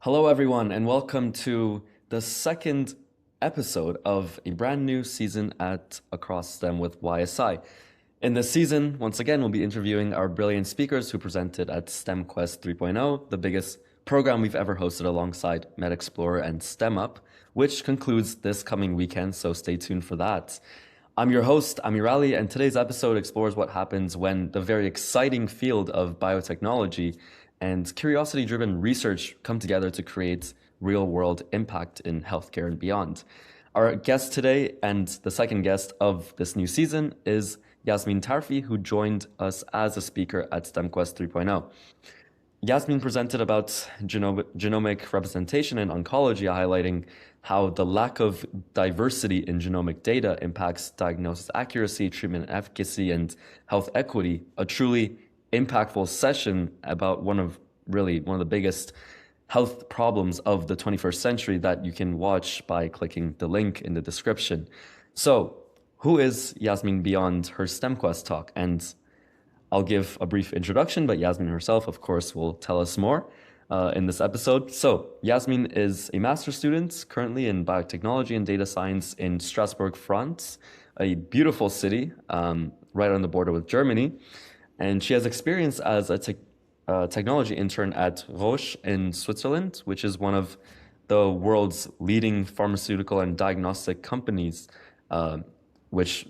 Hello, everyone, and welcome to the second episode of a brand new season at Across STEM with YSI. In this season, once again, we'll be interviewing our brilliant speakers who presented at STEM Quest 3.0, the biggest program we've ever hosted alongside MedExplorer and STEM Up, which concludes this coming weekend, so stay tuned for that. I'm your host, Amir Ali, and today's episode explores what happens when the very exciting field of biotechnology and curiosity-driven research come together to create real-world impact in healthcare and beyond. Our guest today and the second guest of this new season is Yasmin Tarfi, who joined us as a speaker at STEMQuest 3.0. Yasmin presented about genomic representation in oncology, highlighting how the lack of diversity in genomic data impacts diagnosis accuracy, treatment efficacy, and health equity. A truly impactful session about one of the biggest health problems of the 21st century that you can watch by clicking the link in the description. So, who is Yasmin beyond her STEMQuest talk? And I'll give a brief introduction, but Yasmin herself, of course, will tell us more in this episode. So, Yasmin is a master's student currently in biotechnology and data science in Strasbourg, France, a beautiful city right on the border with Germany. And she has experience as a technology intern at Roche in Switzerland, which is one of the world's leading pharmaceutical and diagnostic companies, which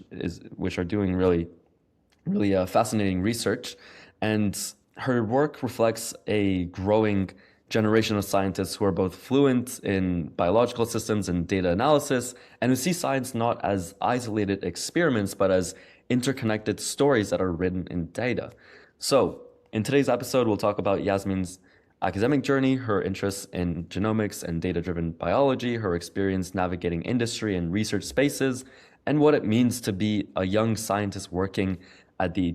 are doing really fascinating research. And her work reflects a growing generation of scientists who are both fluent in biological systems and data analysis, and who see science not as isolated experiments, but as interconnected stories that are written in data. So, in today's episode, we'll talk about Yasmin's academic journey, her interests in genomics and data-driven biology, her experience navigating industry and research spaces, and what it means to be a young scientist working at the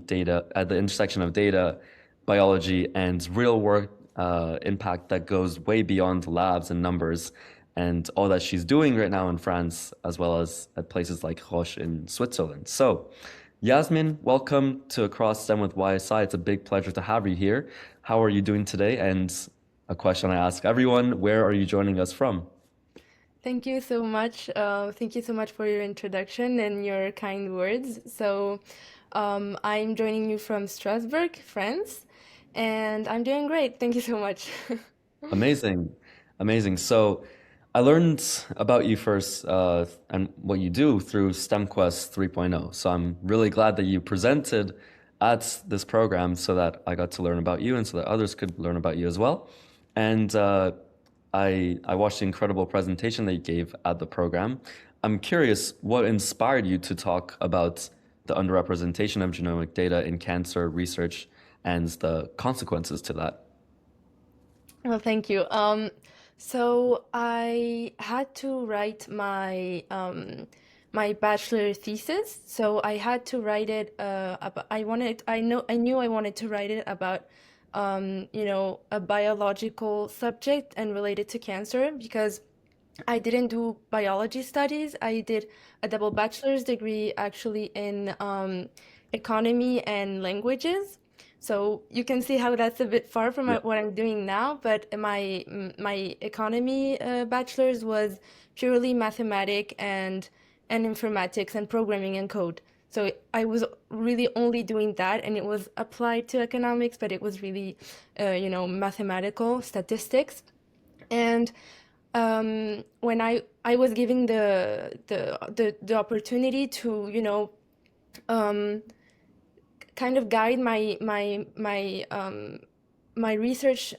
intersection of data, biology, and real world impact that goes way beyond labs and numbers, and all that she's doing right now in France, as well as at places like Roche in Switzerland. So, Yasmin, welcome to Across STEM with YSI. It's a big pleasure to have you here. How are you doing today? And a question I ask everyone, where are you joining us from? Thank you so much. Thank you so much for your introduction and your kind words. I'm joining you from Strasbourg, France, and I'm doing great. Thank you so much. Amazing. Amazing. So I learned about you first and what you do through STEMQuest 3.0. So I'm really glad that you presented at this program so that I got to learn about you and so that others could learn about you as well. And I watched the incredible presentation that you gave at the program. I'm curious, what inspired you to talk about the underrepresentation of genomic data in cancer research and the consequences to that? Well, thank you. So I had to write my bachelor thesis. So I had to write it about, I knew I wanted to write it about a biological subject and related to cancer because I didn't do biology studies. I did a double bachelor's degree actually in economy and languages. So you can see how that's a bit far from Yeah. what I'm doing now. But my economy bachelor's was purely mathematic and informatics and programming and code. So I was really only doing that, and it was applied to economics, but it was really, mathematical statistics. And when I was given the opportunity to um, kind of guide my research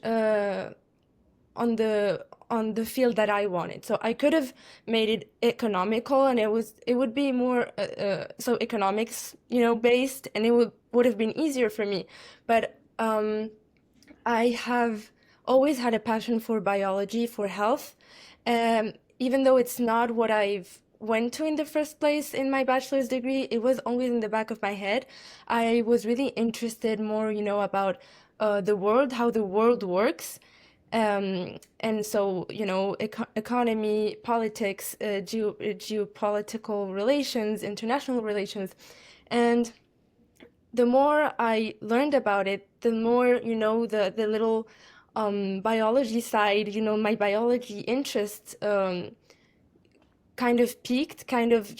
on the field that I wanted. So I could have made it economical, and it would be more so economics based, and it would have been easier for me. But I have always had a passion for biology, for health, even though it's not what I've went to in the first place in my bachelor's degree. It was always in the back of my head. I was really interested more, about the world, how the world works. And so, economy, politics, geopolitical relations, international relations. And the more I learned about it, the more, the little biology side, my biology interest kind of peaked, kind of,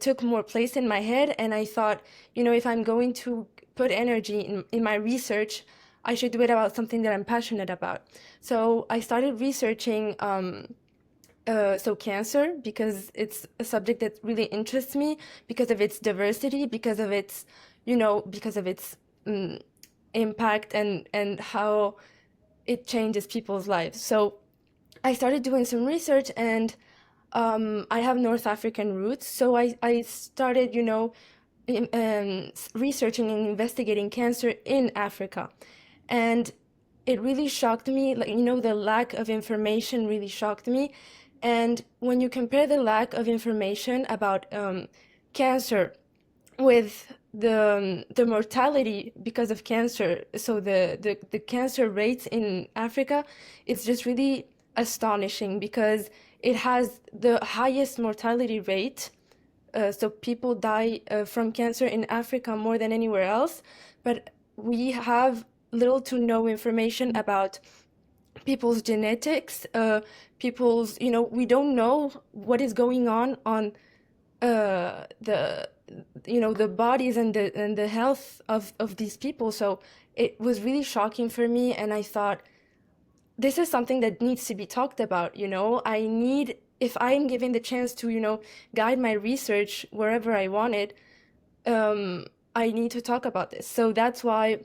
took more place in my head. And I thought, if I'm going to put energy in my research, I should do it about something that I'm passionate about. So I started researching so cancer, because it's a subject that really interests me, because of its diversity, because of its um, impact, and how it changes people's lives. So I started doing some research, and I have North African roots, so I started, researching and investigating cancer in Africa. And it really shocked me, like, the lack of information really shocked me. And when you compare the lack of information about cancer with the mortality because of cancer, so the cancer rates in Africa, it's just really astonishing, because it has the highest mortality rate. So people die from cancer in Africa more than anywhere else, but we have little to no information about people's genetics, we don't know what is going on the the bodies and the health of these people. So it was really shocking for me, and I thought, this is something that needs to be talked about. If I'm given the chance to, guide my research wherever I want it, I need to talk about this. So that's why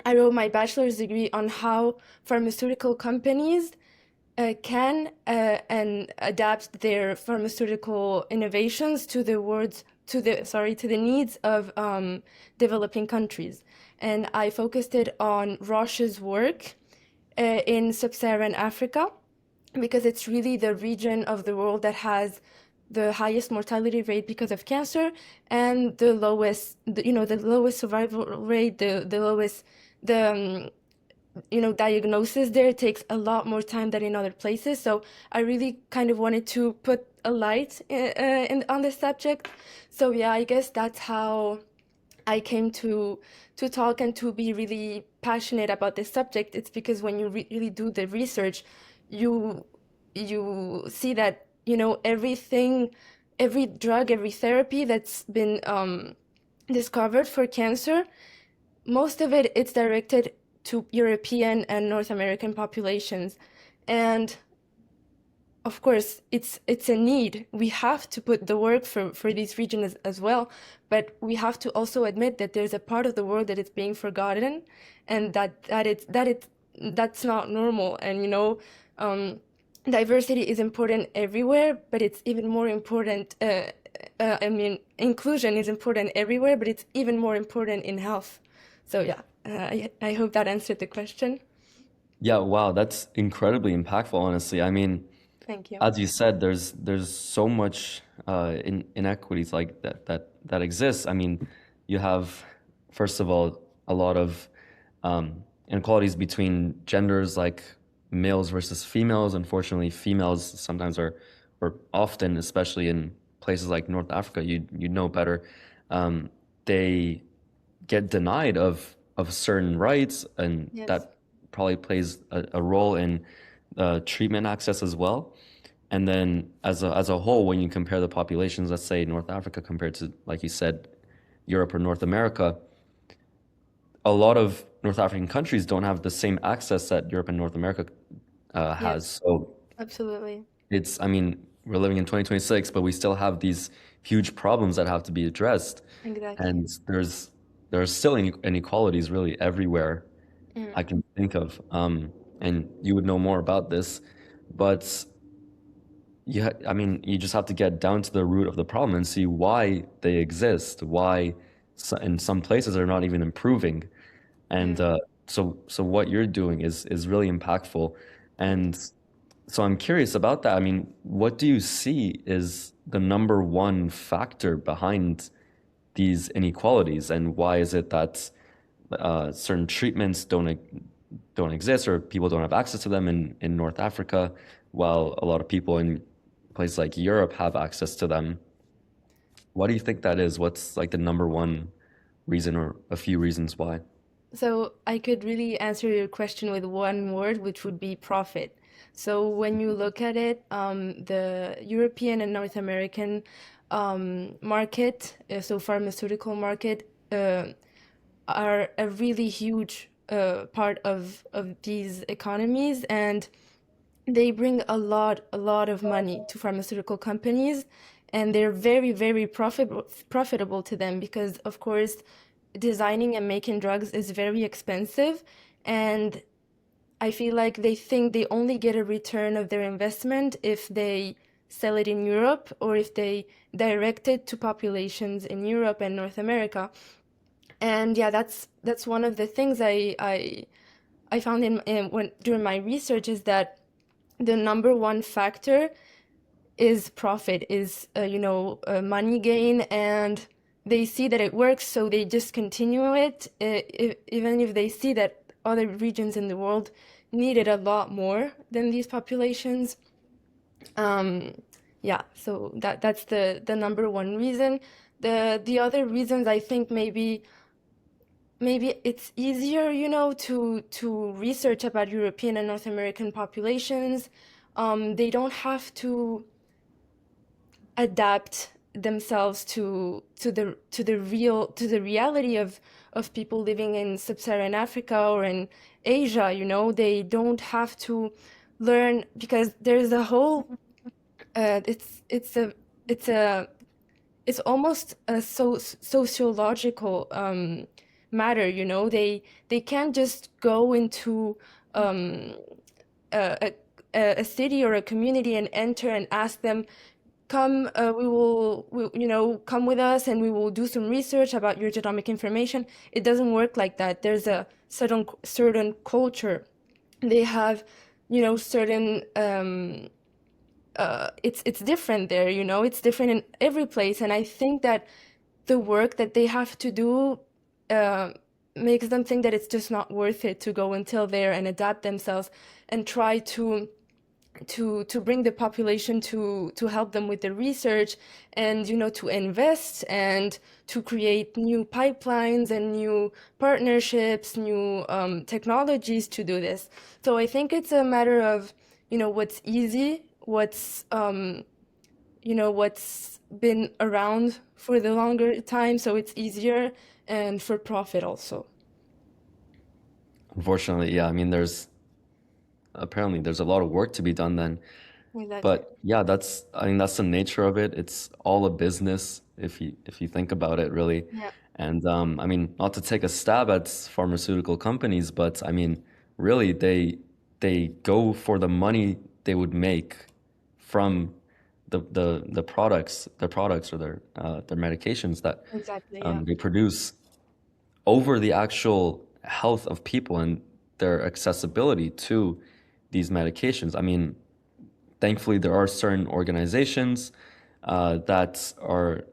I wrote my bachelor's degree on how pharmaceutical companies can and adapt their pharmaceutical innovations to the needs of developing countries. And I focused it on Roche's work in sub-Saharan Africa, because it's really the region of the world that has the highest mortality rate because of cancer, and the lowest survival rate, the lowest, the diagnosis there takes a lot more time than in other places. So I really kind of wanted to put a light on the subject. So yeah, I guess that's how I came to talk and to be really passionate about this subject. It's because when you really do the research, you you see that, everything, every drug, every therapy that's been discovered for cancer, most of it, it's directed to European and North American populations. And of course, it's a need. We have to put the work for these regions as well, but we have to also admit that there's a part of the world that is being forgotten, and that's not normal. And diversity is important everywhere, but it's even more important. I mean, inclusion is important everywhere, but it's even more important in health. So yeah, I hope that answered the question. Yeah, wow, that's incredibly impactful, honestly. I mean, Thank you. as you said, there's so much inequities like that exists. I mean, you have, first of all, a lot of inequalities between genders, like males versus females. Unfortunately, females sometimes or often, especially in places like North Africa, you know better, they get denied of certain rights, and Yes. that probably plays a role in treatment access as well. And then as a whole, when you compare the populations, let's say North Africa compared to, like you said, Europe or North America, a lot of North African countries don't have the same access that Europe and North America has. Yes, So absolutely. I mean, we're living in 2026, but we still have these huge problems that have to be addressed. Exactly. And there's still inequalities really everywhere Mm. I can think of. And you would know more about this, but I mean, you just have to get down to the root of the problem and see why they exist, why in some places they're not even improving. And Mm. so what you're doing is really impactful. Thank And so I'm curious about that. I mean, what do you see is the number one factor behind these inequalities, and why is it that certain treatments don't exist, or people don't have access to them in North Africa, while a lot of people in places like Europe have access to them? Why do you think that is? What's like the number one reason or a few reasons why? So I could really answer your question with one word, which would be profit. So when you look at it, the European and North American market, so pharmaceutical market, are a really huge part of these economies, and they bring a lot of money to pharmaceutical companies, and they're very, very profitable to them because, of course, designing and making drugs is very expensive, and I feel like they think they only get a return of their investment if they sell it in Europe or if they direct it to populations in Europe and North America. And yeah, that's one of the things I found in when during my research is that the number one factor is profit, is money gain, and they see that it works, so they just continue it, even if they see that other regions in the world need it a lot more than these populations. Um, yeah, so that's the number one reason. The other reasons I think maybe it's easier, to research about European and North American populations. They don't have to adapt themselves to the reality of people living in sub-Saharan Africa or in Asia. They don't have to learn because there's a whole it's a it's almost a sociological matter. They can't just go into um, a, a city or a community and enter and ask them, come, come with us and we will do some research about your genomic information. It doesn't work like that. There's a certain culture. They have, certain it's different there. It's different in every place, and I think that the work that they have to do uh, makes them think that it's just not worth it to go until there and adapt themselves and try to bring the population to help them with the research, and to invest and to create new pipelines and new partnerships, new technologies to do this. So I think it's a matter of what's easy, what's been around for the longer time, so it's easier, and for profit also. Unfortunately, yeah, I mean, there's a lot of work to be done then. Exactly. But yeah, I mean, that's the nature of it. It's all a business if you think about it, really. Yeah, And I mean, not to take a stab at pharmaceutical companies, but I mean, really, they go for the money they would make from their products or their medications that exactly. Yeah, they produce over the actual health of people and their accessibility to these medications. I mean, thankfully, there are certain organizations that are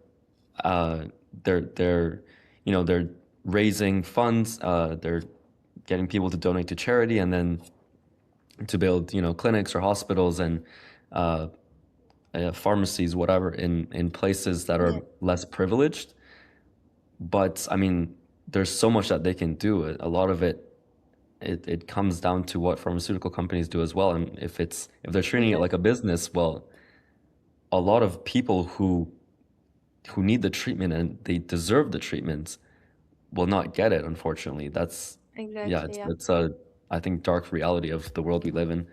uh, they're they're raising funds. They're getting people to donate to charity and then to build clinics or hospitals and uh, pharmacies, whatever, in places that are yeah, less privileged. But I mean, there's so much that they can do. A lot of it comes down to what pharmaceutical companies do as well. And if they're treating it like a exactly. business, well, a lot of people who need the treatment and they deserve the treatment will not get it, unfortunately. Yeah, Exactly. Yeah. it's a, I think, dark reality of the world we live in.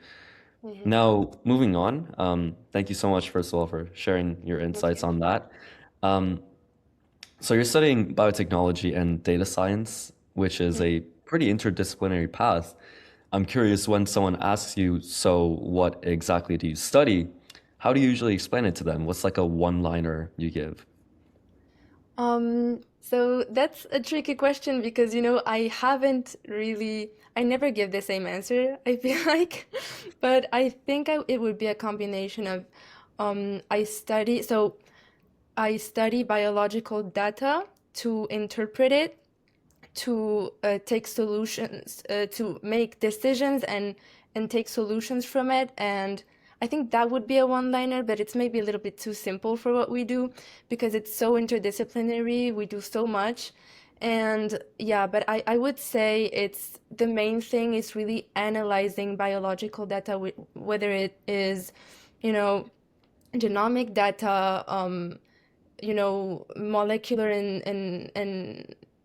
Hmm. Now, moving on, thank you so much, first of all, for sharing your Thank insights you. on that. Um, so you're studying biotechnology and data science, which is Mhm. a pretty interdisciplinary path. I'm curious, when someone asks you, so what exactly do you study? How do you usually explain it to them? What's like a one-liner you give? So that's a tricky question because, I never give the same answer, I feel like. But I think it would be a combination of, I study biological data to interpret it, to take solutions, to make decisions and take solutions from it. And I think that would be a one-liner, but it's maybe a little bit too simple for what we do because it's so interdisciplinary. We do so much, And yeah, but I would say it's the main thing is really analyzing biological data, whether it is, you know, genomic data, molecular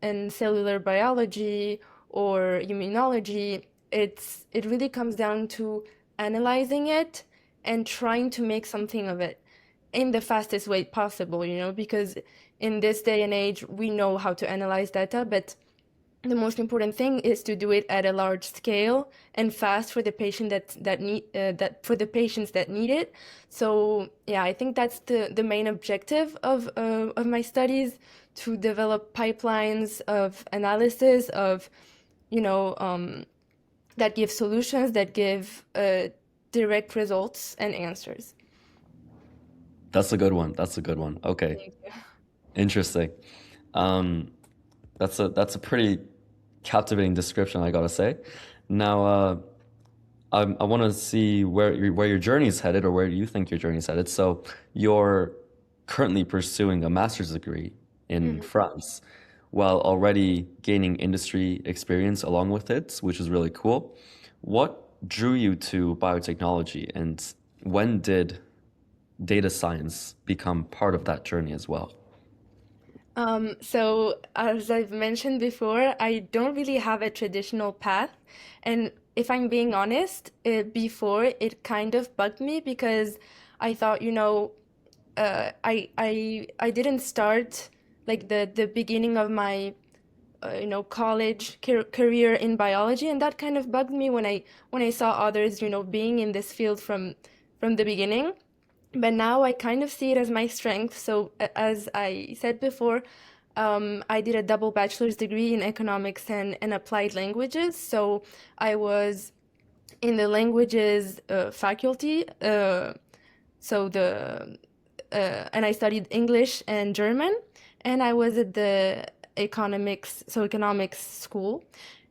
and cellular biology or immunology. It really comes down to analyzing it and trying to make something of it in the fastest way possible, because in this day and age, we know how to analyze data, but the most important thing is to do it at a large scale and fast for the patient for the patients that need it. So yeah, I think that's the main objective of my studies, to develop pipelines of analysis of you know that give solutions, that give direct results and answers. That's a good one. That's a good one. Okay. Thank you. Interesting. Um, that's a pretty captivating description, I gotta say. Now, I want to see where your journey is headed, or where you think your journey is headed. So, you're currently pursuing a master's degree in Mhm. France, while already gaining industry experience along with it, which is really cool. What drew you to biotechnology, and when did data science become part of that journey as well? So as I've mentioned before, I don't really have a traditional path. And if I'm being honest, before it kind of bugged me because I thought, I didn't start like the beginning of my college career in biology, and that kind of bugged me when I saw others, being in this field from the beginning. But now I kind of see it as my strength. So, as I said before, I did a double bachelor's degree in economics and applied languages. So, I was in the languages faculty. And I studied English and German, and I was at the economics school,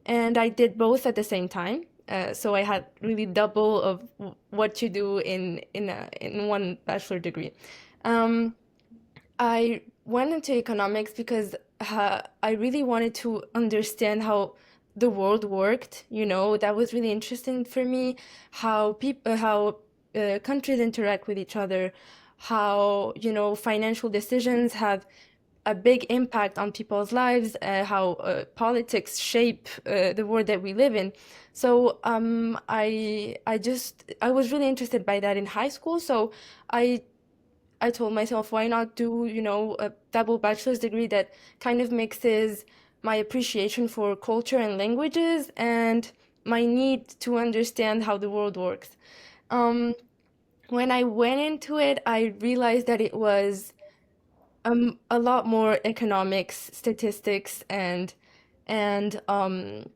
and I did both at the same time. So I had really double of what you do in one bachelor degree. Um, I went into economics because I really wanted to understand how the world worked. That was really interesting for me, how countries interact with each other, how, financial decisions have a big impact on people's lives, how politics shape the world that we live in. So I was really interested by that in high school. So I I told myself, why not do, a double bachelor's degree that kind of mixes my appreciation for culture and languages and my need to understand how the world works. Um, when I went into it, I realized that it was a lot more economics, statistics, and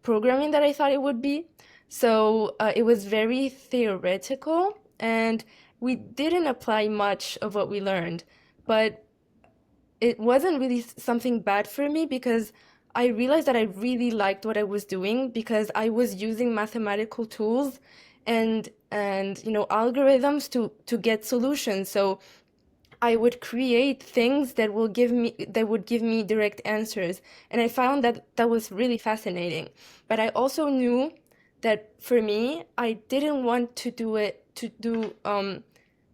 programming that I thought it would be. So it was very theoretical, and we didn't apply much of what we learned. But it wasn't really something bad for me because I realized that I really liked what I was doing because I was using mathematical tools and algorithms to get solutions. So I would create things that would give me direct answers. And I found that that was really fascinating. But I also knew that for me, I didn't want to do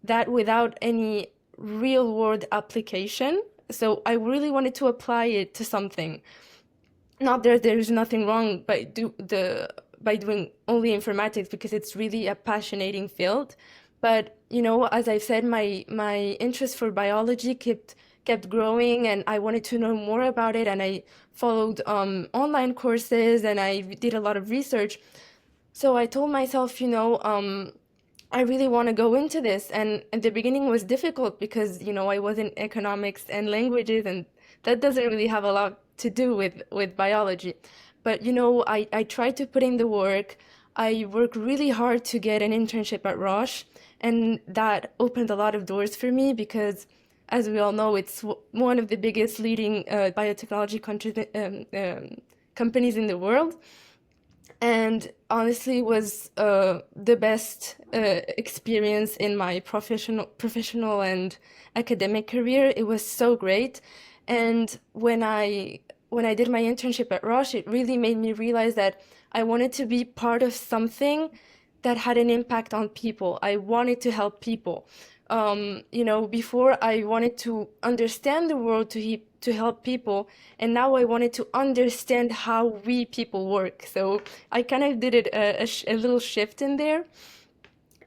that without any real world application. So I really wanted to apply it to something. Not that there's nothing wrong by doing only informatics because it's really a passionating field. But as I said, my interest for biology kept growing, and I wanted to know more about it. And I followed online courses, and I did a lot of research. So I told myself, I really want to go into this. And at the beginning was difficult because, I was in economics and languages, and that doesn't really have a lot to do with biology. But, I tried to put in the work. I worked really hard to get an internship at Roche, and that opened a lot of doors for me because, as we all know, it's one of the biggest leading biotechnology companies in the world, and honestly was the best experience in my professional and academic career. It was so great. And when I when I did my internship at Roche, it really made me realize that I wanted to be part of something that had an impact on people. I wanted to help people. Before I wanted to understand the world to help people, and now I wanted to understand how we people work. So I kind of did it a little shift in there.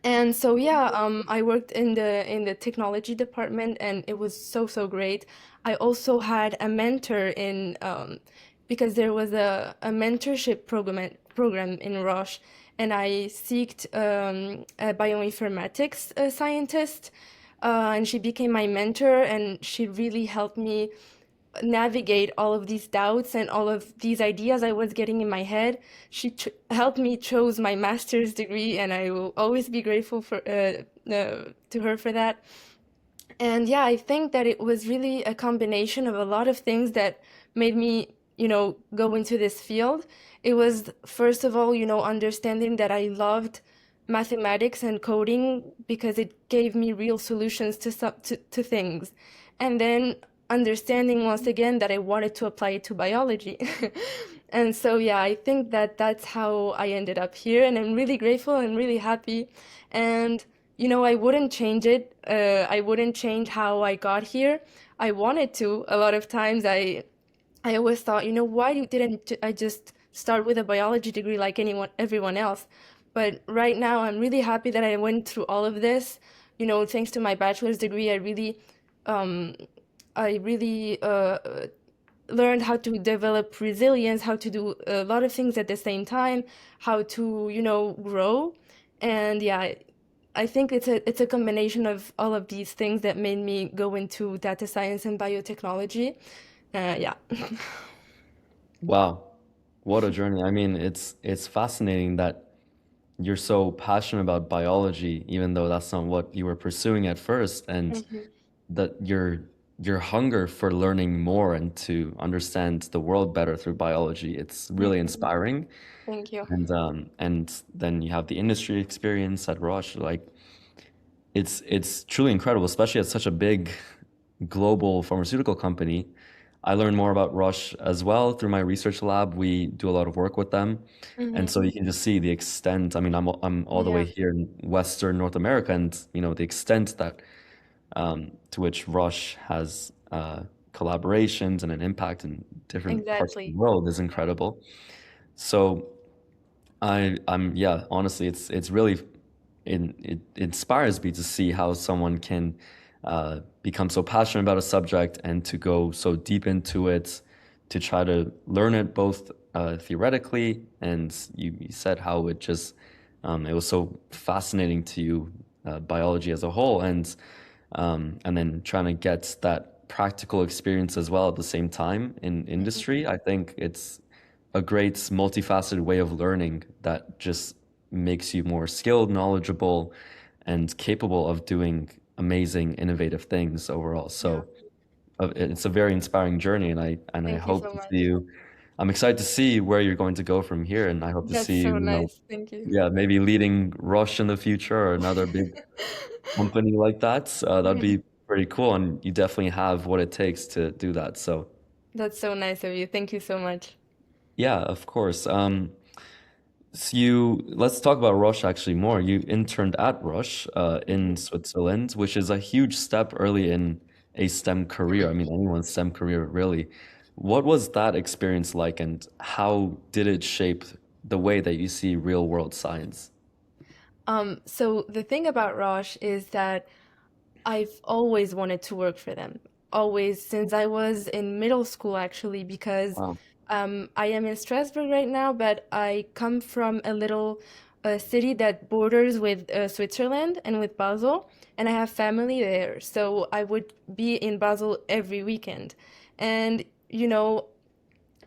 And so yeah, I worked in the technology department, and it was so great. I also had a mentor in because there was a mentorship program in Roche, and I seeked a bioinformatics scientist, and she became my mentor, and she really helped me navigate all of these doubts and all of these ideas I was getting in my head. She helped me chose my master's degree, and I will always be grateful to her for that. And yeah, I think that it was really a combination of a lot of things that made me, go into this field. It was, first of all, understanding that I loved mathematics and coding because it gave me real solutions to things. And then understanding once again that I wanted to apply it to biology. And so, yeah, I think that that's how I ended up here. And I'm really grateful and really happy. And I wouldn't change it. I wouldn't change how I got here. I wanted to. A lot of times I always thought, why didn't I just start with a biology degree like everyone else? But right now, I'm really happy that I went through all of this. Thanks to my bachelor's degree, um, I really learned how to develop resilience, how to do a lot of things at the same time, how to, grow. And yeah, I think it's a combination of all of these things that made me go into data science and biotechnology. Yeah. Wow, what a journey. I mean, it's fascinating that you're so passionate about biology, even though that's not what you were pursuing at first, and Mhm. that your hunger for learning more and to understand the world better through biology, it's really Mhm. inspiring. Thank you. And then you have the industry experience at Roche. Like it's truly incredible, especially at such a big global pharmaceutical company. I learned more about Roche as well through my research lab. We do a lot of work with them. And Hmm. so you can just see the extent. I mean, I'm all the way Yeah, here in Western North America, and the extent that to which Roche has collaborations and an impact in different parts of the exactly. world is Yeah. incredible. So yeah, honestly, it's really it inspires me to see how someone can become so passionate about a subject and to go so deep into it, to try to learn it both theoretically, and you said how it was so fascinating to you, biology as a whole, and then trying to get that practical experience as well at the same time in Mhm. industry. I think it's a great multifaceted way of learning that just makes you more skilled, knowledgeable, and capable of doing amazing, innovative things overall. Yeah. So it's a very inspiring journey, and I Thank you hope so to see much. you. I'm excited to see where you're going to go from here, and I hope to That's see you, so nice. Thank you. yeah, maybe leading Roche in the future or another big company like that. That'd Mhm. be pretty cool, and you definitely have what it takes to do that. So, That's so nice of you. Thank you so much. yeah, of course. Let's talk about Roche actually more. You interned at Roche in Mhm. Switzerland, which is a huge step early in a STEM career. I mean, anyone's STEM career, really. What was that experience like, and how did it shape the way that you see real world science? So the thing about Roche is that I've always wanted to work for them. Always, since I was in middle school, actually, because Wow. I am in Strasbourg right now, but I come from a little city that borders with Switzerland and with Basel, and I have family there. So I would be in Basel every weekend. And,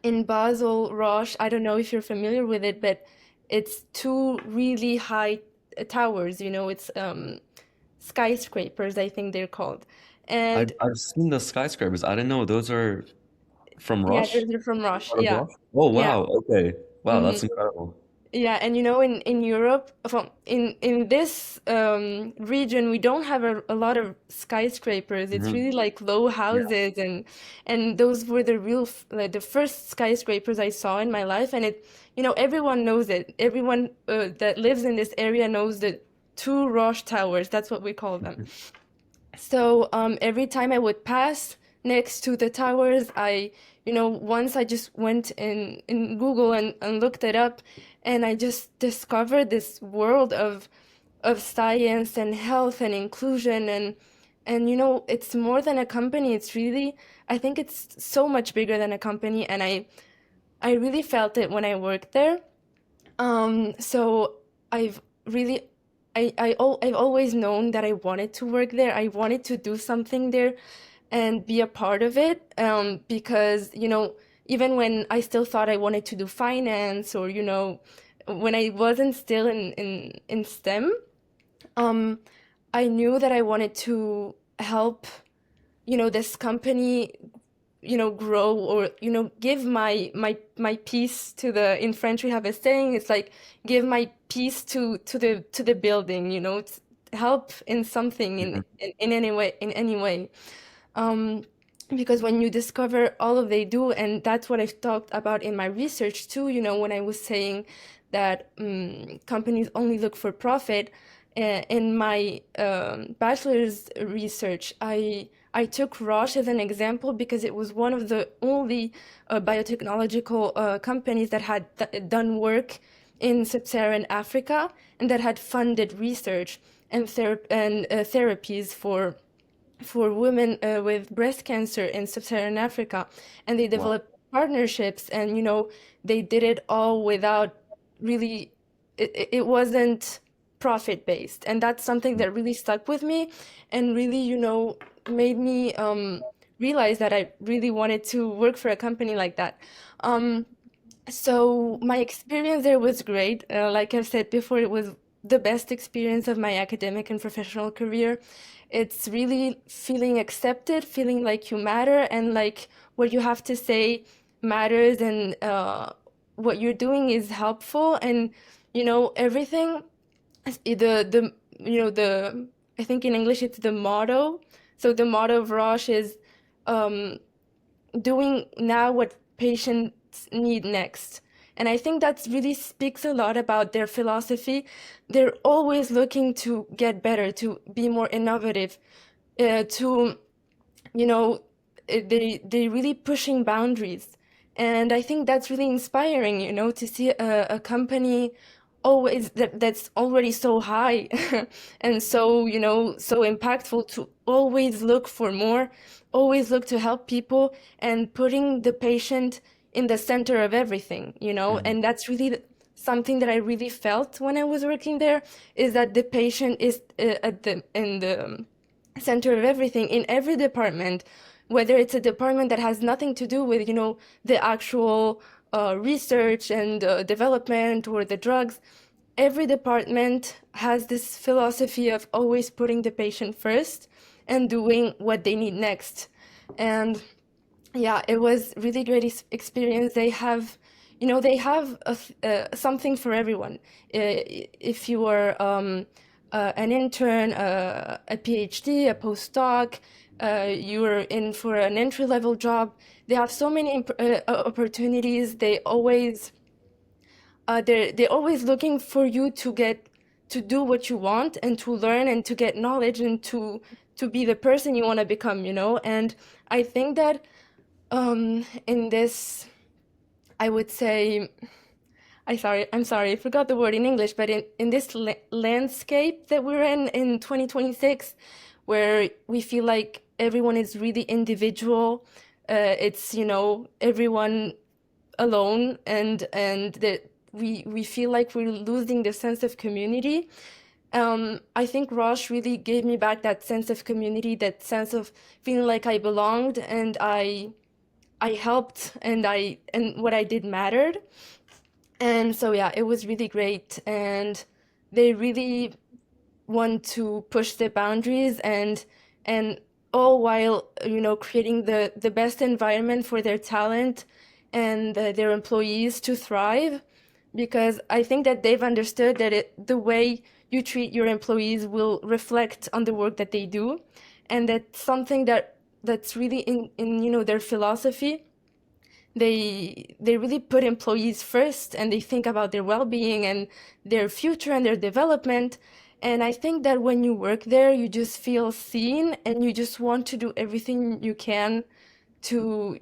in Basel, Roche, I don't know if you're familiar with it, but it's two really high towers, it's skyscrapers, I think they're called. I've And I've seen the skyscrapers. I didn't know those are from yeah, Roche. they're from Roche. Part of Yeah. Roche? Oh Yeah. wow. Okay. Wow, Hmm. that's incredible. Yeah, and in Europe, in this region, we don't have a lot of skyscrapers. It's Hmm. really like low Yeah. houses, and those were the like the first skyscrapers I saw in my life, and everyone knows it. Everyone that lives in this area knows the two Roche towers. That's what we call them. So every time I would pass next to the towers, once I just went in Google and looked it up, and I just discovered this world of science and health and inclusion and it's more than a company. It's really, I think it's so much bigger than a company, and I really felt it when I worked there. So I've really, I've always known that I wanted to work there. I wanted to do something there and be a part of it. Because, even when I still thought I wanted to do finance or, when I wasn't still in STEM, um, I knew that I wanted to help, this company grow or give my piece to the, in French we have a saying, it's like give my piece to the building, help in something in any way, um, because when you discover all of they do, and that's what I've talked about in my research too, when I was saying that companies only look for profit. In my bachelor's research, I took Roche as an example because it was one of the only biotechnological companies that had done work in sub-Saharan Africa and that had funded research and therapies for women with breast cancer in sub-Saharan Africa, and they Wow. developed partnerships, and they did it all without really, it wasn't profit based, and that's something that really stuck with me and really made me realize that I really wanted to work for a company like that. um, so my experience there was great. Like I've said before, it was the best experience of my academic and professional career. It's really feeling accepted, feeling like you matter, and like what you have to say matters, and what you're doing is helpful, and everything. The I think in English it's the motto. So the motto of Roche is um, doing now what patients need next. And I think that really speaks a lot about their philosophy. They're always looking to get better, to be more innovative, to you know they really pushing boundaries, and I think that's really inspiring, to see a company always that's already so high and so so impactful, to always look for more, always look to help people, and putting the patient in the center of everything, Mhm. and that's really something that I really felt when I was working there, is that the patient is at the in the center of everything in every department, whether it's a department that has nothing to do with, the actual research and development or the drugs. Every department has this philosophy of always putting the patient first and doing what they need next. And yeah, it was really great experience. They have something for everyone. If you are an intern, a PhD, a postdoc, you are in for an entry-level job. They have so many opportunities. They're always looking for you to do what you want and to learn and to get knowledge and to be the person you want to become. And I think that in this, I would say, I'm sorry, I forgot the word in English, but in this landscape that we're in 2026, where we feel like everyone is really individual, it's, everyone alone, and that we feel like we're losing the sense of community. I think Roche really gave me back that sense of community, that sense of feeling like I belonged, and I helped, and what I did mattered. And so yeah, it was really great, and they really want to push the boundaries, and all while creating the best environment for their talent and their employees to thrive. because I think that they've understood that the way you treat your employees will reflect on the work that they do, and that's something that's really in their philosophy. They really put employees first, and they think about their well-being and their future and their development. And I think that when you work there, you just feel seen, and you just want to do everything you can to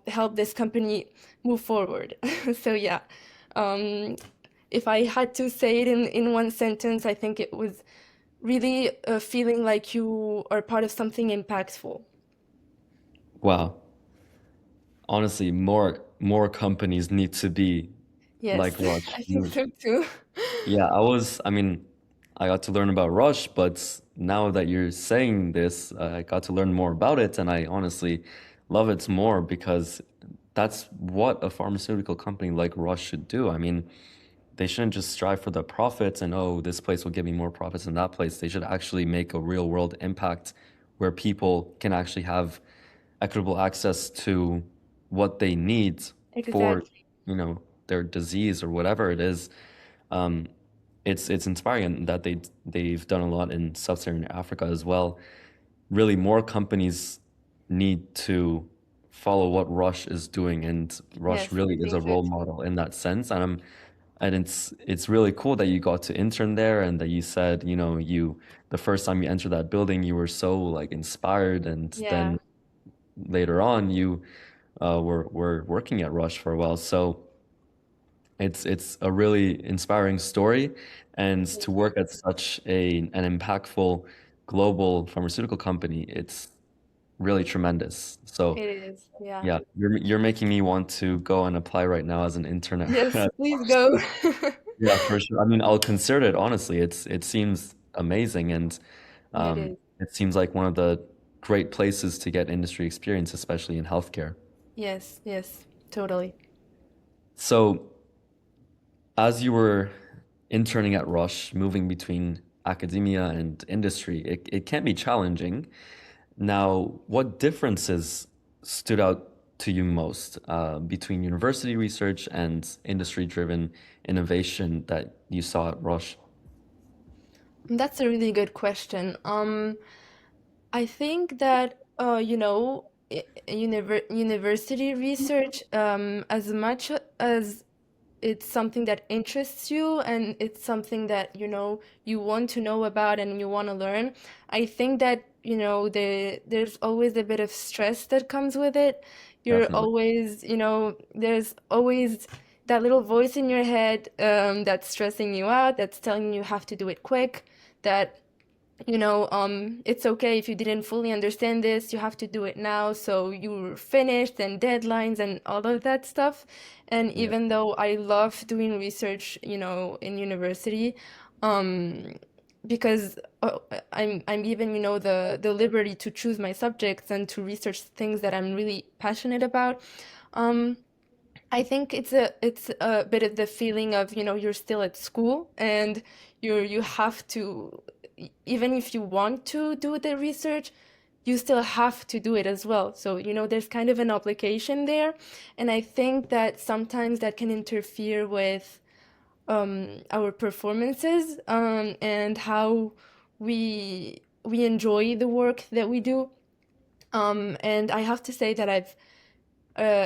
help this company move forward. So yeah, um, if I had to say it in one sentence, I think it was really feeling like you are part of something impactful. Wow. Honestly, more companies need to be Yes, like Rush. I think so too. Yeah, I mean, I got to learn about Rush, but now that you're saying this, I got to learn more about it, and I honestly love it more because that's what a pharmaceutical company like Rush should do. I mean, they shouldn't just strive for the profits and, oh, this place will give me more profits than that place. They should actually make a real world impact where people can actually have equitable access to what they need for, Exactly. their disease or whatever it is. Um, it's inspiring that they've done a lot in sub-Saharan Africa as well. Really, more companies need to follow what Rush is doing, and Rush Yes, I really is a think so role too. model in that sense. And it's really cool that you got to intern there, and that you said, the first time you entered that building, you were so like inspired, and Yeah, then later on, you were working at Rush for a while. So it's a really inspiring story, and to thank you. work at such an impactful global pharmaceutical company, it's really tremendous. So It is. Yeah. yeah, you're making me want to go and apply right now as an intern at Yes, please Rush. go. Yeah, for sure. I mean, I'll consider it honestly. It seems amazing, and It is. it seems like one of the great places to get industry experience, especially in healthcare. Yes, yes, totally. So, as you were interning at Rush, moving between academia and industry, it can be challenging. Now, what differences stood out to you most between university research and industry-driven innovation that you saw at Rush? That's a really good question. I think that university research, as much as it's something that interests you and it's something that you want to know about and you want to learn, I think that there's always a bit of stress that comes with it. You're Definitely. always, there's always that little voice in your head, that's stressing you out, that's telling you have to do it quick, that it's okay if you didn't fully understand this, you have to do it now, so you're finished, and deadlines and all of that stuff. And Yeah. even though I love doing research, in university, um, because I'm given, the liberty to choose my subjects and to research things that I'm really passionate about. Um, I think it's a bit of the feeling of, you're still at school, and you have to, even if you want to do the research, you still have to do it as well. So, there's kind of an obligation there. And I think that sometimes that can interfere with our performances, and how we enjoy the work that we do. And I have to say that I've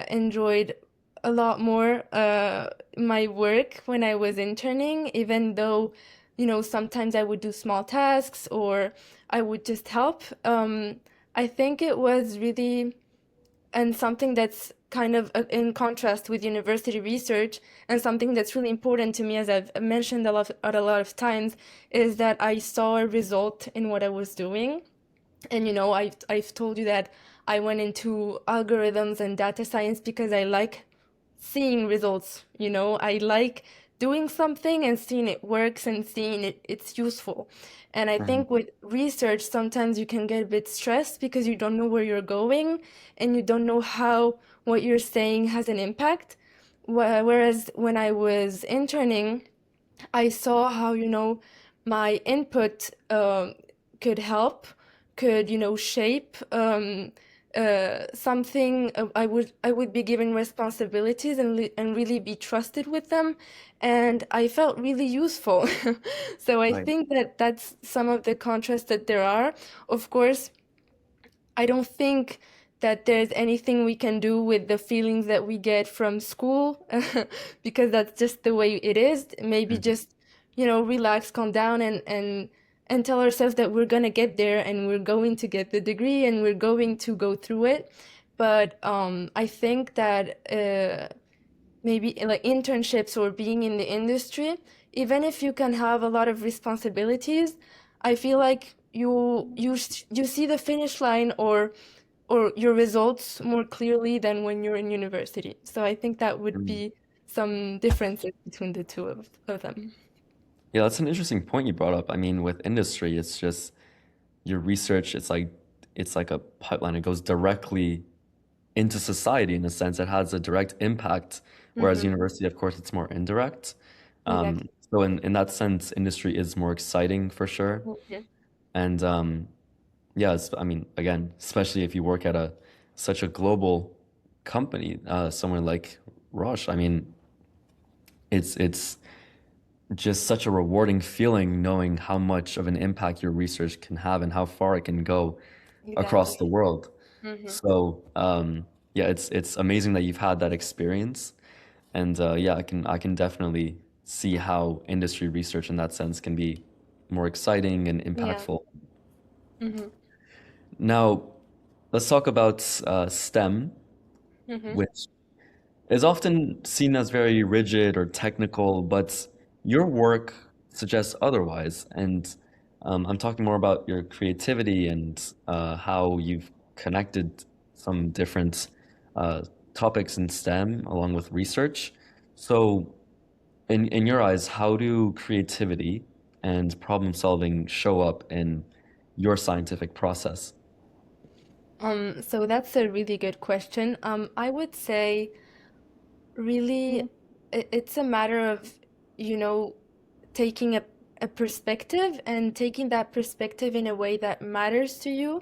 enjoyed a lot more my work when I was interning, even though, sometimes I would do small tasks or I would just help. I think it was really, and something that's kind of in contrast with university research, and something that's really important to me, as I've mentioned a lot of times, is that I saw a result in what I was doing. And I've told you that I went into algorithms and data science because I like seeing results. I like doing something and seeing it works and seeing it's useful. And I Mhm. think with research, sometimes you can get a bit stressed because you don't know where you're going, and you don't know how what you're saying has an impact. Whereas when I was interning, I saw how, my input could help, could, shape, something I would be given responsibilities and really be trusted with them, and I felt really useful. So I Right. think that that's some of the contrasts that there are. Of course, I don't think that there's anything we can do with the feelings that we get from school because that's just the way it is. Maybe Mhm. just, relax, calm down, and tell ourselves that we're gonna get there and we're going to get the degree and we're going to go through it. But I think that maybe like internships or being in the industry, even if you can have a lot of responsibilities, I feel like you see the finish line or your results more clearly than when you're in university. So I think that would Mm. be some differences between the two of them. Yeah, that's an interesting point you brought up. I mean, with industry, it's just your research, it's like a pipeline. It goes directly into society in a sense. It has a direct impact, whereas Mm-hmm. university, of course, it's more indirect. Exactly. So in that sense, industry is more exciting for sure. Mhm. And yeah, I mean, again, especially if you work at such a global company, somewhere like Roche. I mean, it's just such a rewarding feeling knowing how much of an impact your research can have and how far it can go across the Exactly. world. Mm-hmm. So yeah, it's amazing that you've had that experience, and yeah, I can definitely see how industry research in that sense can be more exciting and Yeah. impactful. Mm-hmm. Now, let's talk about STEM, Mm-hmm. which is often seen as very rigid or technical, but your work suggests otherwise. And I'm talking more about your creativity and how you've connected some different uh, topics in STEM along with research. So, in your eyes, how do creativity and problem solving show up in your scientific process? So that's a really good question. I would say really it's a matter of, you know, taking a perspective and taking that perspective in a way that matters to you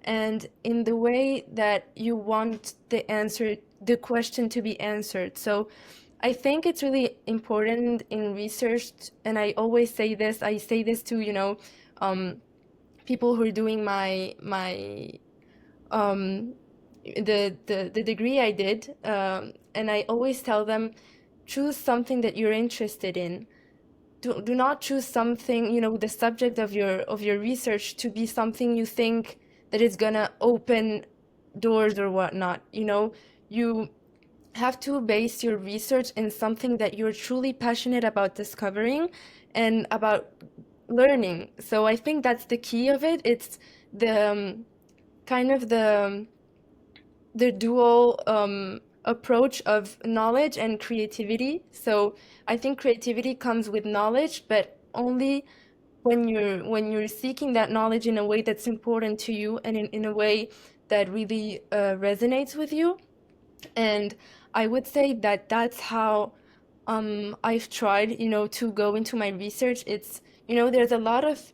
and in the way that you want the question to be answered. So I think it's really important in research, and I say this to, um, people who are doing my um, the degree I did, and I always tell them, choose something that you're interested in. Do not choose something, the subject of your research to be something you think that is gonna open doors or whatnot. You have to base your research in something that you're truly passionate about discovering and about learning. So I think that's the key of it. It's the kind of the dual approach of knowledge and creativity. So I think creativity comes with knowledge, but only when you're seeking that knowledge in a way that's important to you and in a way that really resonates with you. And I would say that that's how I've tried, to go into my research. There's a lot of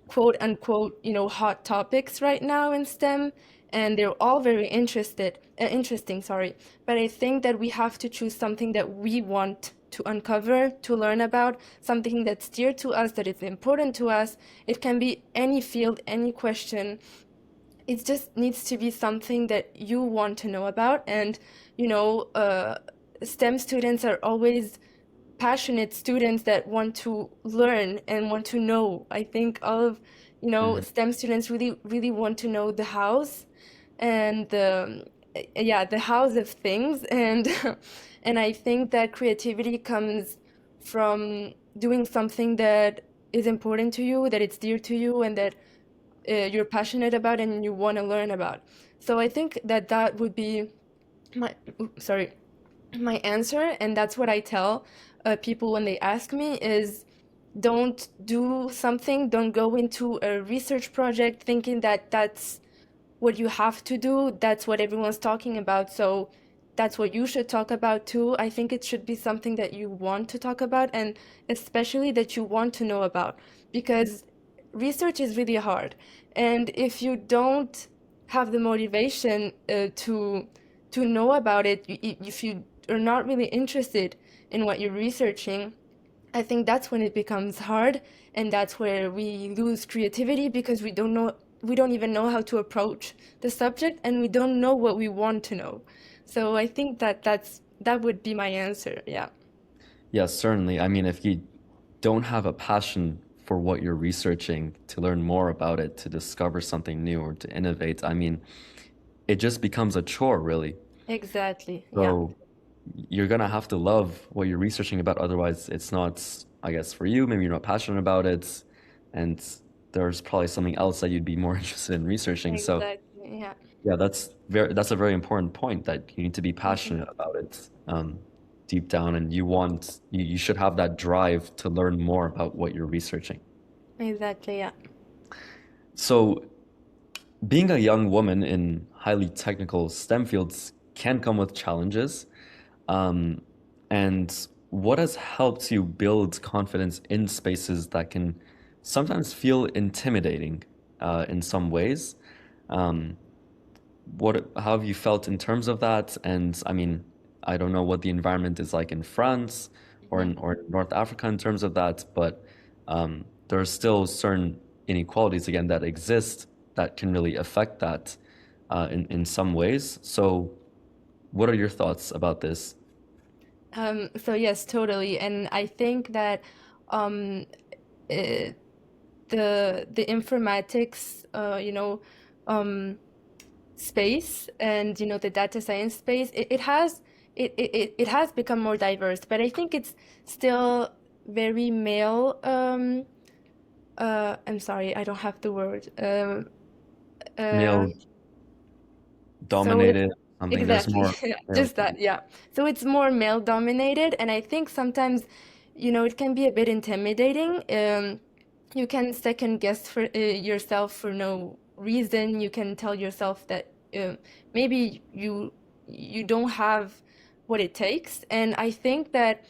quote unquote, hot topics right now in STEM, and they're all very interesting, sorry. But I think that we have to choose something that we want to uncover, to learn about, something that's dear to us, that is important to us. It can be any field, any question. It just needs to be something that you want to know about. And, you know, uh, STEM students are always passionate students that want to learn and want to know. I think all of, Hmm. STEM students really, really want to know the hows and yeah, the hows of things. And and I think that creativity comes from doing something that is important to you, that it's dear to you, and that you're passionate about and you want to learn about. So I think that that would be my sorry, my answer, and that's what I tell people when they ask me is, don't do something, don't go into a research project thinking that that's what you have to do, that's what everyone's talking about, so that's what you should talk about too. I think it should be something that you want to talk about, and especially that you want to know about, because research is really hard. And if you don't have the motivation to know about it, if you are not really interested in what you're researching, I think that's when it becomes hard, and that's where we lose creativity because we don't even know how to approach the subject, and we don't know what we want to know. So I think that would be my answer. Yeah. Yes, certainly. I mean, if you don't have a passion for what you're researching, to learn more about it, to discover something new or to innovate, I mean, it just becomes a chore, really. Exactly. Yeah. So you're gonna have to love what you're researching about, otherwise it's not, I guess, for you. Maybe you're not passionate about it, and there's probably something else that you'd be more interested in researching. So Exactly. Yeah. yeah, that's a very important point that you need to be Mhm. passionate about it deep down, and you should have that drive to learn more about what you're researching. Exactly. Yeah. So being a young woman in highly technical STEM fields can come with challenges. Um, and what has helped you build confidence in spaces that can sometimes feel intimidating in some ways? Um, how have you felt in terms of that? And I mean, I don't know what the environment is like in France Mhm. or North Africa in terms of that, but there are still certain inequalities again that exist that can really affect that in some ways. So, what are your thoughts about this? So yes, totally. And I think that um, uh, the informatics, um, space, and the data science space, it has become more diverse, but I think it's still very male. I'm sorry, I don't have the word. Uh, Male so it's dominated, something. There's exactly more male. just that, yeah. So it's more male dominated, and I think sometimes, it can be a bit intimidating. You can second guess for yourself for no reason. You can tell yourself that maybe you don't have what it takes, and I think that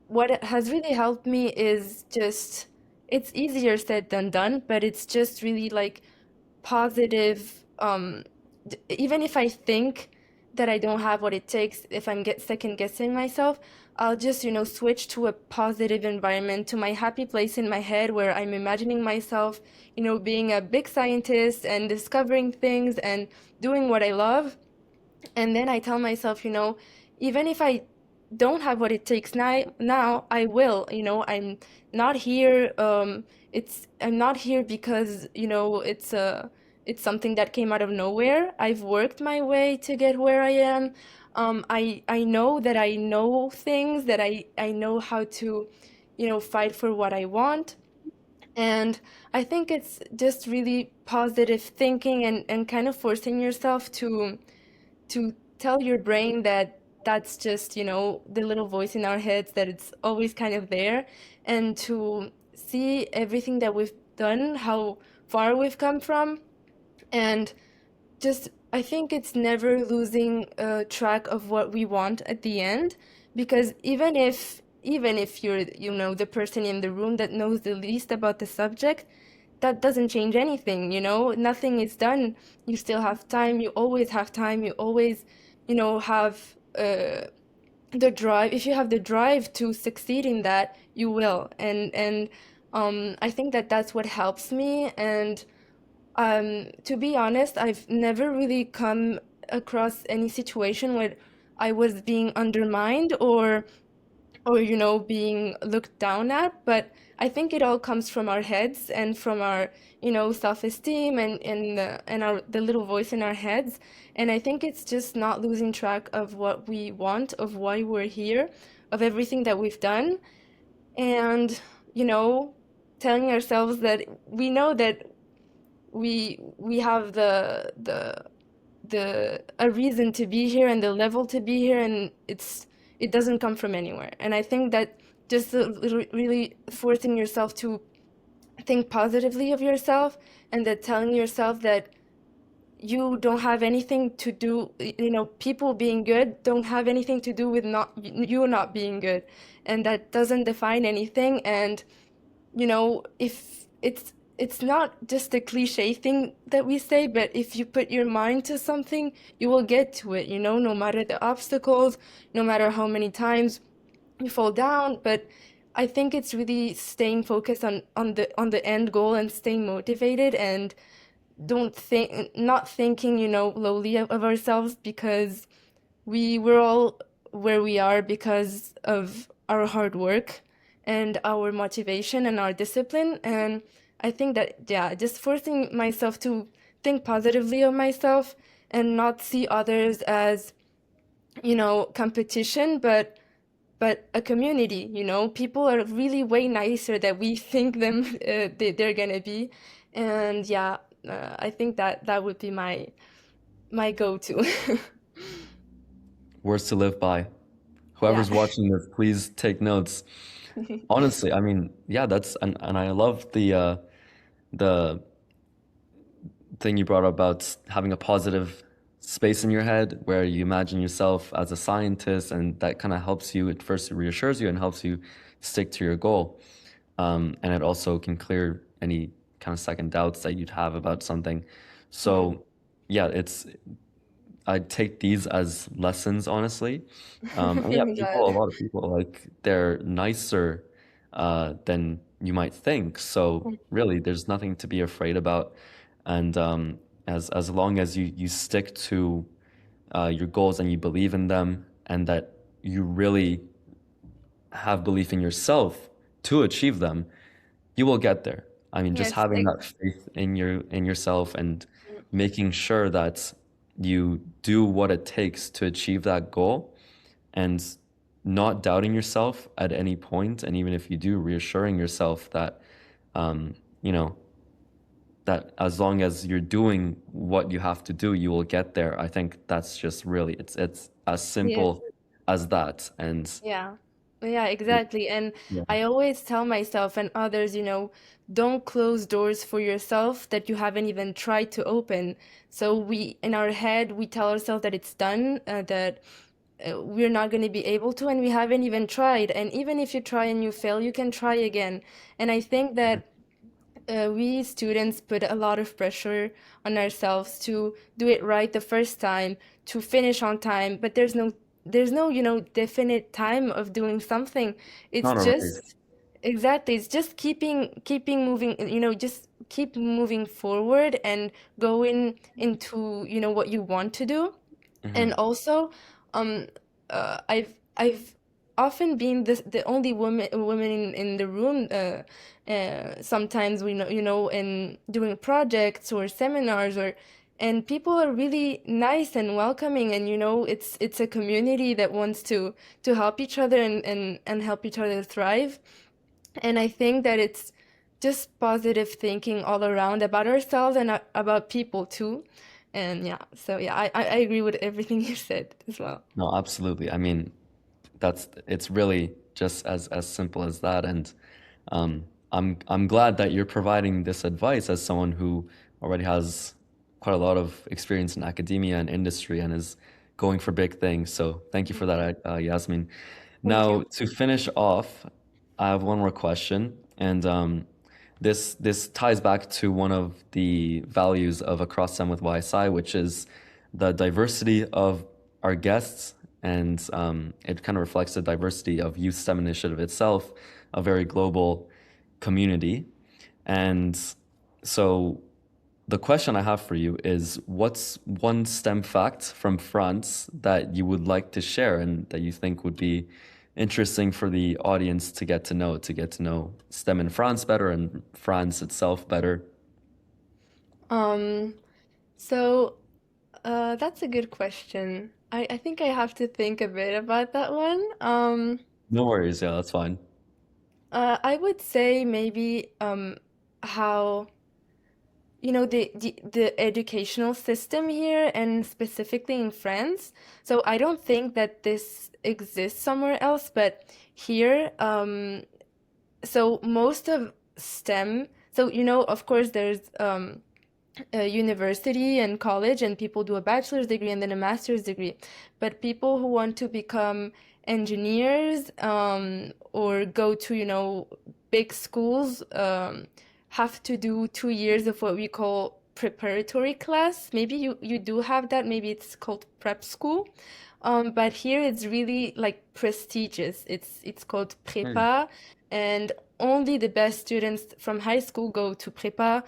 what has really helped me is just, it's easier said than done, but it's just really like positive, even if I think that I don't have what it takes, if I'm get second guessing myself, I'll just switch to a positive environment, to my happy place in my head where I'm imagining myself being a big scientist and discovering things and doing what I love. And then I tell myself, even if I don't have what it takes now I will. I'm not here. I'm not here because it's something that came out of nowhere. I've worked my way to get where I am. I know that I know things, that I know how to, fight for what I want. And I think it's just really positive thinking, and kind of forcing yourself to tell your brain that that's just, the little voice in our heads, that it's always kind of there, and to see everything that we've done, how far we've come from, and just, I think it's never losing track of what we want at the end, because even if you're, the person in the room that knows the least about the subject, that doesn't change anything. Nothing is done. You still have time. You always have time. You always, have the drive. If you have the drive to succeed in that, you will. And I think that that's what helps me. And to be honest, I've never really come across any situation where I was being undermined, or being looked down at. But I think it all comes from our heads, and from our self-esteem, and our the little voice in our heads. And I think it's just not losing track of what we want, of why we're here, of everything that we've done, and you know telling ourselves that we know that we have the a reason to be here, and the level to be here, and it doesn't come from anywhere. And I think that just really forcing yourself to think positively of yourself, and that telling yourself that you don't have anything to do, people being good don't have anything to do with not you not being good, and that doesn't define anything. And if it's not just a cliche thing that we say, but if you put your mind to something, you will get to it, no matter the obstacles, no matter how many times you fall down. But I think it's really staying focused on the end goal and staying motivated, and don't think not thinking, lowly of ourselves, because we're all where we are because of our hard work and our motivation and our discipline. And I think that, yeah, just forcing myself to think positively of myself and not see others as, competition, but a community. People are really way nicer than we think they're gonna be. And yeah, I think that would be my go-to. Words to live by. Yeah. Whoever's watching this, please take notes. Honestly, I mean, yeah, that's and I love the thing you brought up about having a positive space in your head where you imagine yourself as a scientist, and that kind of helps you. It first reassures you and helps you stick to your goal. And it also can clear any kind of second doubts that you'd have about something. Mhm. So, yeah, I take these as lessons, honestly. And yeah, I'm people, a glad. lot of people, like they're nicer than you might think. So really, there's nothing to be afraid about. And as long as you stick to your goals and you believe in them, and that you really have belief in yourself to achieve them, you will get there. I mean, just Yes, having that faith in yourself and making sure that you do what it takes to achieve that goal, and not doubting yourself at any point, and even if you do, reassuring yourself that um, you know that as long as you're doing what you have to do, you will get there. I think that's just really it's as yes. simple as that. And Yeah. Yeah, exactly. And yeah, I always tell myself and others, don't close doors for yourself that you haven't even tried to open. So in our head, we tell ourselves that it's done, that we're not going to be able to, and we haven't even tried. And even if you try and you fail, you can try again. And I think that we students put a lot of pressure on ourselves to do it right the first time, to finish on time, but there's no definite time of doing something. It's not a race. just exactly, it's just keeping moving, just keep moving forward and going into what you want to do. Hmm. And also, um, I've often been the only woman in the room. Sometimes we know, in doing projects or seminars, and people are really nice and welcoming, and it's a community that wants to help each other and help each other thrive. And I think that it's just positive thinking all around about ourselves and about people too. And yeah, so yeah, I agree with everything you said as well. No, absolutely. I mean, it's really just as simple as that. And I'm glad that you're providing this advice as someone who already has quite a lot of experience in academia and industry and is going for big things. So thank you for that, Yasmin. Thank Now, you. to finish off, I have one more question, and this ties back to one of the values of Across Them with YSI, which is the diversity of our guests, and it kind of reflects the diversity of Youth STEM Initiative itself, a very global community. And so the question I have for you is, what's one STEM fact from France that you would like to share and that you think would be interesting for the audience to get to know STEM in France better and France itself better? Um, so that's a good question. I think I have to think a bit about that one. No worries, yeah, that's fine. I would say maybe how the educational system here, and specifically in France. So I don't think that this exists somewhere else, but here, so most of STEM, so of course there's a university and college, and people do a bachelor's degree and then a master's degree. But people who want to become engineers, or go to big schools, have to do 2 years of what we call preparatory class. Maybe you do have that. Maybe it's called prep school. But here it's really like prestigious. It's called Hmm. prepa, and only the best students from high school go to prepa.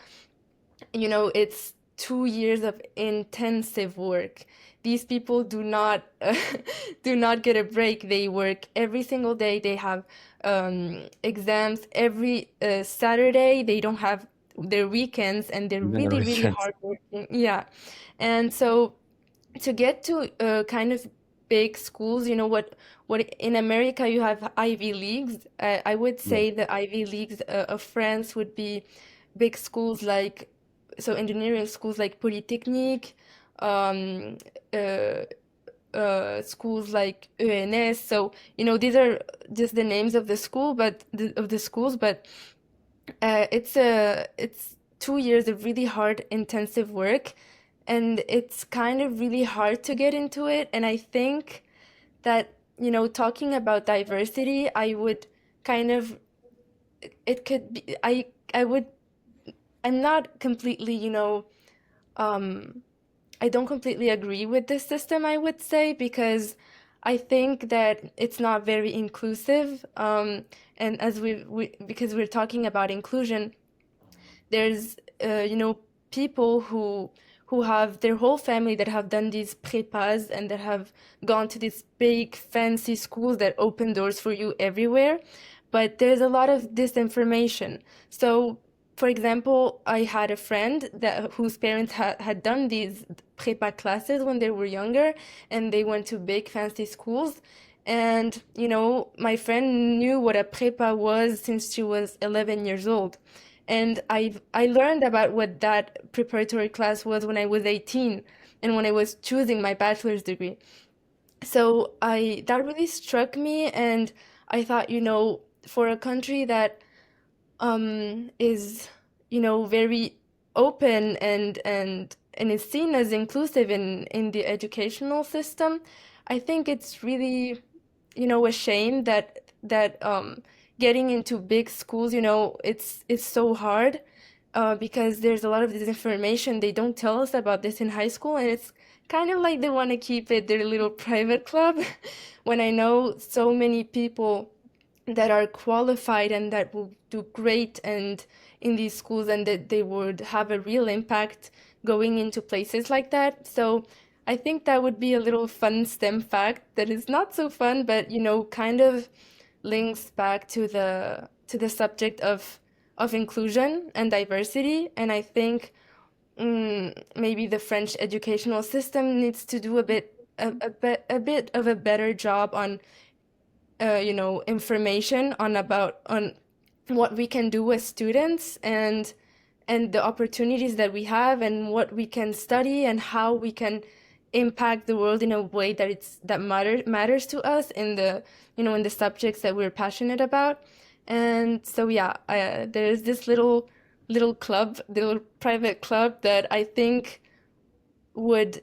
It's 2 years of intensive work. These people do not do not get a break. They work every single day. They have exams every Saturday. They don't have their weekends, and they're Even the really, really weekends. hardworking. Yeah, and so to get to kind of big schools, what in America you have Ivy Leagues. I would Yeah. say the Ivy Leagues of France would be big schools like so engineering schools like Polytechnique, um, uh, schools like ENS. So these are just the names of the school, but of the schools, but it's 2 years of really hard, intensive work, and it's kind of really hard to get into it. And I think that, talking about diversity, I would kind of it could be I would I'm not completely, um I don't completely agree with this system, I would say, because I think that it's not very inclusive. And as because we're talking about inclusion, there's people who have their whole family that have done these prepas and that have gone to these big fancy schools that open doors for you everywhere, but there's a lot of disinformation. So for example, I had a friend that whose parents had done these prepa classes when they were younger, and they went to big fancy schools. And my friend knew what a prepa was since she was 11 years old, and I learned about what that preparatory class was when I was 18 and when I was choosing my bachelor's degree. So I that really struck me, and I thought, for a country that is, very open and is seen as inclusive in the educational system, I think it's really, a shame that getting into big schools, it's so hard, because there's a lot of disinformation. They don't tell us about this in high school, and it's kind of like they want to keep it their little private club. When I know so many people that are qualified and that will do great and in these schools, and that they would have a real impact going into places like that. So I think that would be a little fun STEM fact that is not so fun, but kind of links back to the subject of inclusion and diversity. And I think maybe the French educational system needs to do a bit of a better job on information on what we can do as students, and the opportunities that we have, and what we can study, and how we can impact the world in a way that matters to us in the in the subjects that we're passionate about. And so yeah, there's this little club, the little private club that I think would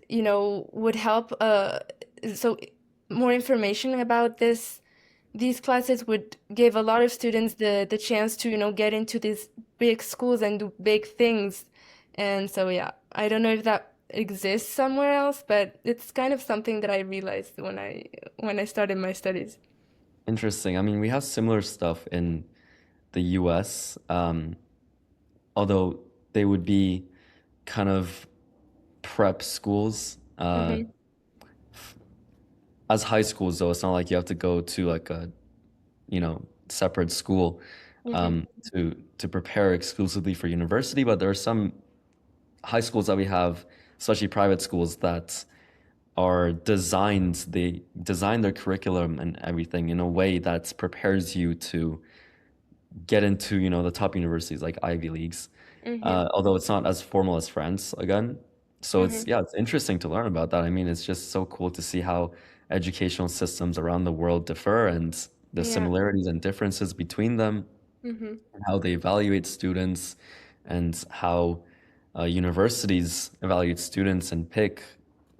help. So more information about these classes would give a lot of students the chance to get into these big schools and do big things. And so yeah, I don't know if that exists somewhere else, but it's kind of something that I realized when I started my studies. Interesting. I mean, we have similar stuff in the US, although they would be kind of prep schools. Mm-hmm. As high schools, though, it's not like you have to go to like a, separate school Mm-hmm. to prepare exclusively for university. But there are some high schools that we have, especially private schools, that they design their curriculum and everything in a way that prepares you to get into, the top universities like Ivy Leagues. Mm-hmm. Although it's not as formal as France again. So Mm-hmm. it's, yeah, it's interesting to learn about that. I mean, it's just so cool to see how educational systems around the world differ and the Yeah. similarities and differences between them, Mm-hmm. and how they evaluate students, and how universities evaluate students and pick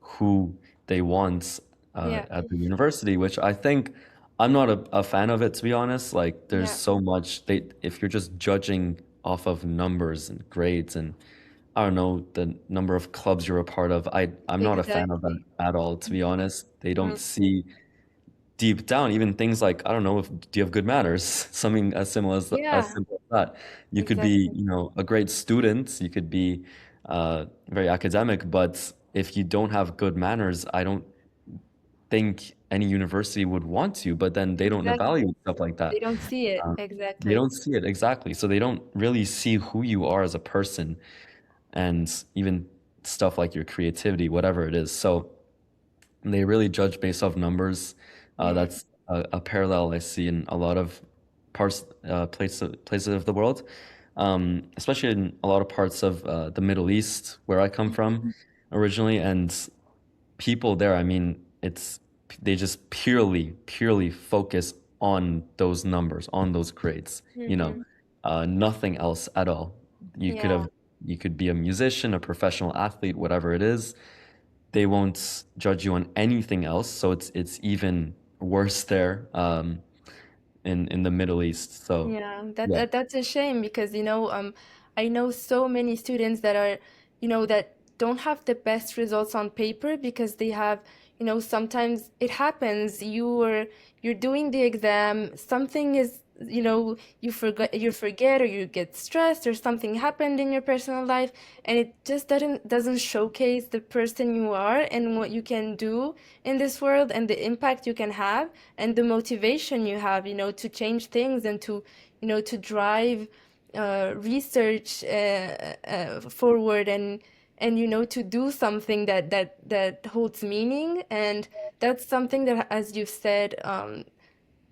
who they want Yeah. at the university, which I think I'm not a fan of it, to be honest. Like, there's Yeah. so much if you're just judging off of numbers and grades and I don't know the number of clubs you're a part of. I'm not a fan of that Exactly. at all, to be honest. They don't Mhm. see deep down even things like I don't know if do you have good manners, something as Yeah, simple as that. You could be, exactly. you know, a great student, you could be very academic, but if you don't have good manners, I don't think any university would want to, but then they don't Exactly. evaluate stuff like They that. don't see it. Um, they Exactly. don't see it exactly. So they don't really see who you are as a person and even stuff like your creativity, whatever it is. So they really judge based off numbers. Hmm. That's a parallel I see in a lot of places of the world, especially in a lot of parts of the Middle East where I come from originally. And people there, I mean, they just purely focus on those numbers, on those grades, you know, Hmm. nothing else at all. You could Yeah. have, you could be a musician, a professional athlete, whatever it is. They won't judge you on anything else. So it's even worse there, in the Middle East. So Yeah, yeah, that's a shame because I know so many students that are that don't have the best results on paper because they have sometimes it happens you're doing the exam, something is you forget or you get stressed or something happened in your personal life, and it just doesn't showcase the person you are and what you can do in this world and the impact you can have and the motivation you have to change things and to to drive research forward and to do something that holds meaning. And that's something that, as you said,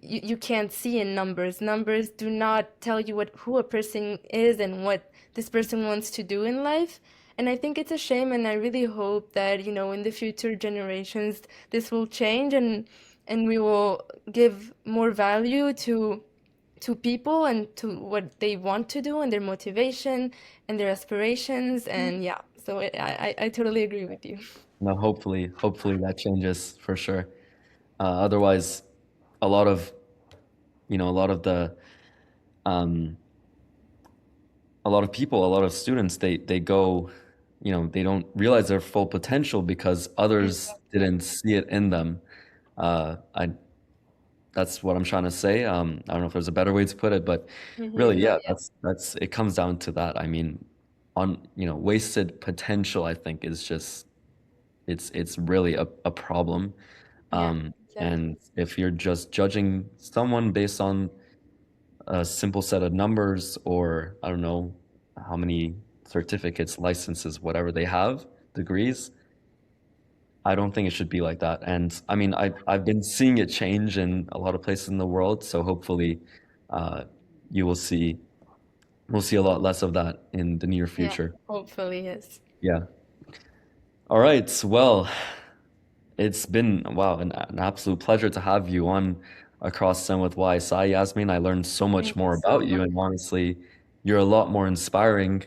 you can't see in numbers. Numbers do not tell you what who a person is and what this person wants to do in life. And I think it's a shame, and I really hope that in the future generations this will change, and we will give more value to people and to what they want to do and their motivation and their aspirations. And yeah, so I totally agree with you. no, hopefully that changes for sure. Otherwise, a lot of a lot of the um, a lot of people, a lot of students, they go, they don't realize their full potential because others Exactly. didn't see it in them. I That's what I'm trying to say. I don't know if there's a better way to put it, but really, No, yeah, yeah. that's it comes down to that. I mean, wasted potential, I think is just it's really a problem. Yeah, And exactly. if you're just judging someone based on a simple set of numbers or I don't know how many certificates, licenses, whatever they have, degrees, I don't think it should be like that. And I mean, I've been seeing it change in a lot of places in the world, so hopefully, uh, you will see we'll see a lot less of that in the near Yeah, future. hopefully, yes. Yeah. All right. Well, it's been, wow, an absolute pleasure to have you on Across Sun with YSI, Yasmin. I learned so much Thank you more so about you, much. and honestly, you're a lot more inspiring,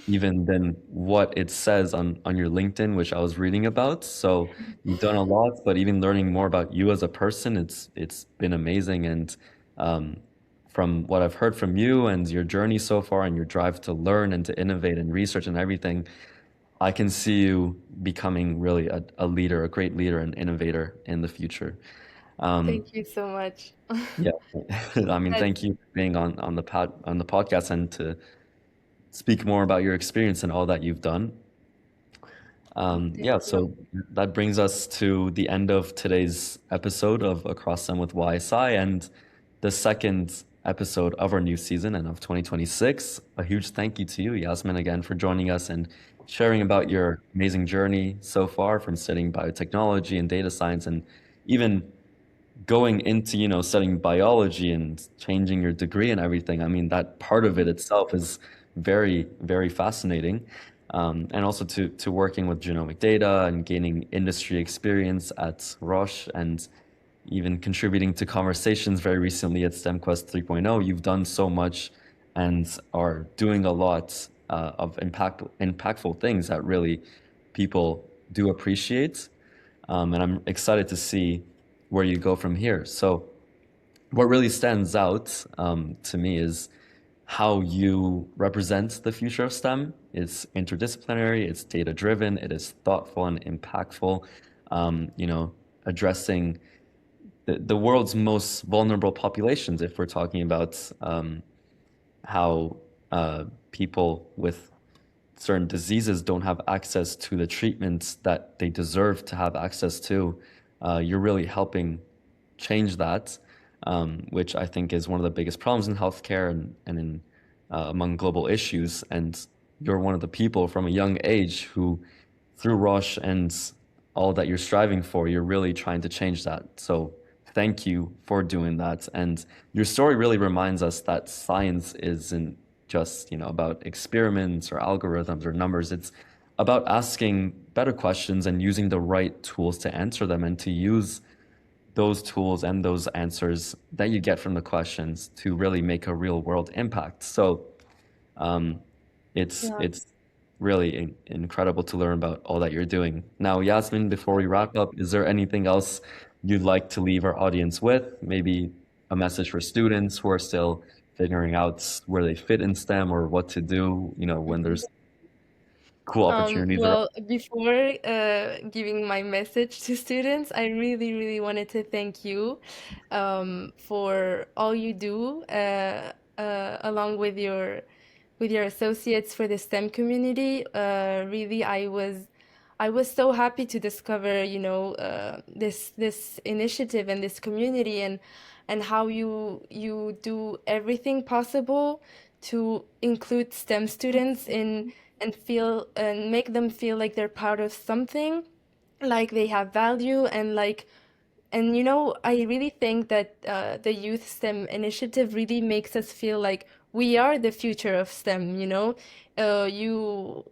even than what it says on your LinkedIn, which I was reading about. So you've done a lot, but even learning more about you as a person, it's been amazing. And um, from what I've heard from you and your journey so far, and your drive to learn and to innovate and research and everything, I can see you becoming really a leader, a great leader and innovator in the future. Um, Thank you so much. yeah, I mean, That's thank you for being on the podcast and to speak more about your experience and all that you've done. thank Yeah, you. so that brings us to the end of today's episode of Across Sun with YSI and the second episode of our new season and of 2026. A huge thank you to you, Yasmin, again for joining us and sharing about your amazing journey so far from studying biotechnology and data science and even going into, studying biology and changing your degree and everything. I mean, that part of it itself is very fascinating. And also to working with genomic data and gaining industry experience at Roche and even contributing to conversations very recently at STEMQuest 3.0. You've done so much and are doing a lot of impactful things that really people do appreciate. And I'm excited to see where you go from here. So, what really stands out to me is how you represent the future of STEM. It's interdisciplinary, it's data driven, it is thoughtful and impactful. You know, addressing the world's most vulnerable populations. If we're talking about how people with certain diseases don't have access to the treatments that they deserve to have access to, you're really helping change that, which I think is one of the biggest problems in healthcare and in among global issues. And you're one of the people from a young age who, through Roche and all that you're striving for, you're really trying to change that. So thank you for doing that. And your story really reminds us that science isn't just, you know, about experiments or algorithms or numbers. It's about asking better questions and using the right tools to answer them, and to use those tools and those answers that you get from the questions to really make a real world impact. So um, Yeah. it's really incredible to learn about all that you're doing. Now, Yasmin, before we wrap up, is there anything else you'd like to leave our audience with? Maybe a message for students who are still figuring out where they fit in STEM or what to do, you know, when there's cool opportunities around. Well, before giving my message to students, I really, really wanted to thank you for all you do along with your associates for the STEM community. Really, I was so happy to discover, you know, this initiative and this community, and how you do everything possible to include STEM students in and feel and make them feel like they're part of something, like they have value, and like, and you know, I really think that the Youth STEM initiative really makes us feel like we are the future of STEM, you know? You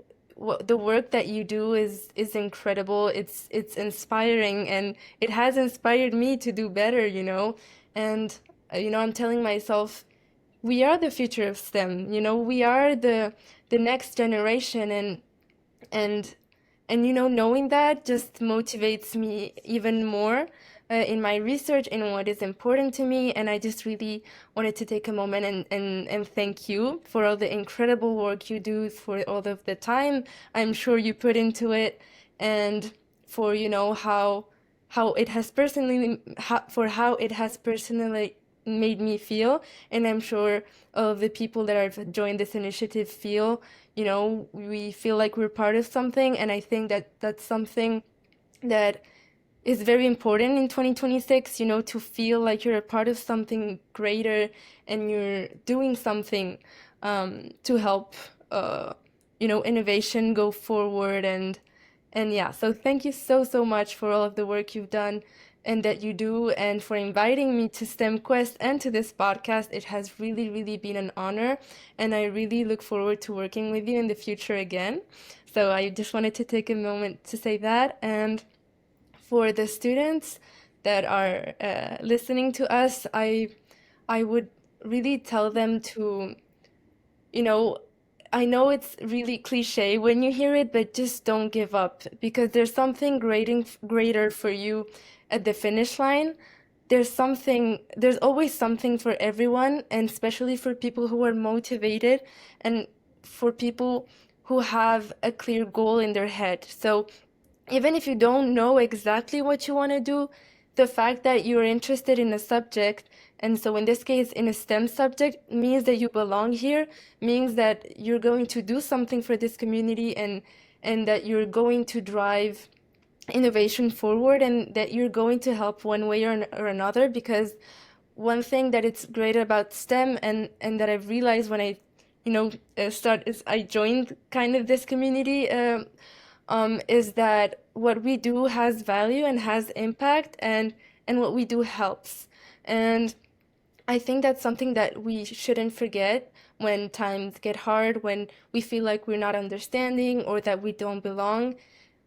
the work that you do is incredible. It's inspiring, and it has inspired me to do better, you know? And you know, I'm telling myself we are the future of STEM, you know? We are the next generation, and and you know, knowing that just motivates me even more in my research and what is important to me. And I just really wanted to take a moment and thank you for all the incredible work you do, for all of the time I'm sure you put into it, and for, you know, how it has personally for how it has personally made me feel. And I'm sure all of the people that have joined this initiative feel, you know, we feel like we're part of something. And I think that that's something that is very important in 2026, you know, to feel like you're a part of something greater and you're doing something to help, uh, you know, innovation go forward. And yeah, so thank you so, so much for all of the work you've done and that you do, and for inviting me to STEM Quest and to this podcast. It has really, really been an honor, and I really look forward to working with you in the future again. So I just wanted to take a moment to say that. And for the students that are listening to us, I would really tell them to, you know, I know it's really cliche when you hear it, but just don't give up, because there's something greater for you at the finish line. There's always something for everyone, and especially for people who are motivated, and for people who have a clear goal in their head. So even if you don't know exactly what you want to do, the fact that you're interested in a subject, and so in this case, in a STEM subject, means that you belong here, means that you're going to do something for this community, and that you're going to drive innovation forward, and that you're going to help one way or another. Because one thing that it's great about STEM, and that I've realized when I, you know, I joined kind of this community, is that what we do has value and has impact, and what we do helps. And I think that's something that we shouldn't forget when times get hard, when we feel like we're not understanding or that we don't belong.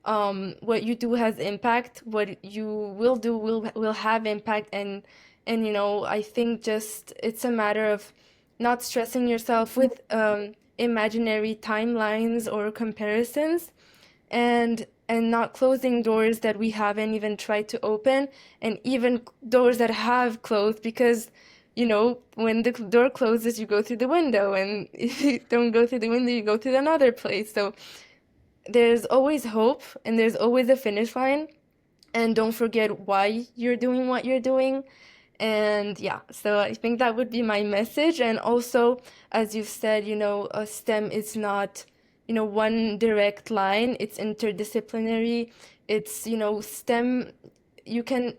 What you do has impact. What you will do will have impact, and you know, I think just it's a matter of not stressing yourself with imaginary timelines or comparisons, and not closing doors that we haven't even tried to open, and even doors that have closed, because when the door closes, you go through the window, and if you don't go through the window, you go to another place. So there's always hope, and there's always a finish line, and don't forget why you're doing what you're doing. And yeah, so I think that would be my message. And also, as you've said, STEM is not, one direct line, it's interdisciplinary. It's, STEM, you can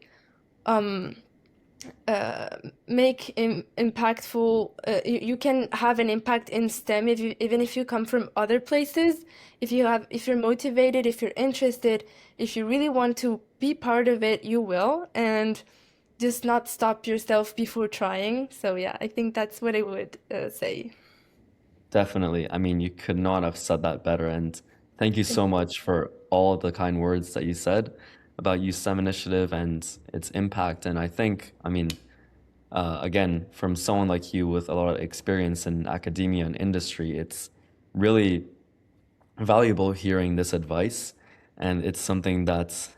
um make impactful you can have an impact in STEM even if you come from other places. If you're motivated, if you're interested, if you really want to be part of it, you will. And just not stop yourself before trying. So yeah, I think that's what I would say. Definitely. I mean, you could not have said that better. And thank you so much for all the kind words that you said about Youth STEM Initiative and its impact. And I think, I mean, again, from someone like you with a lot of experience in academia and industry, it's really valuable hearing this advice. And it's something that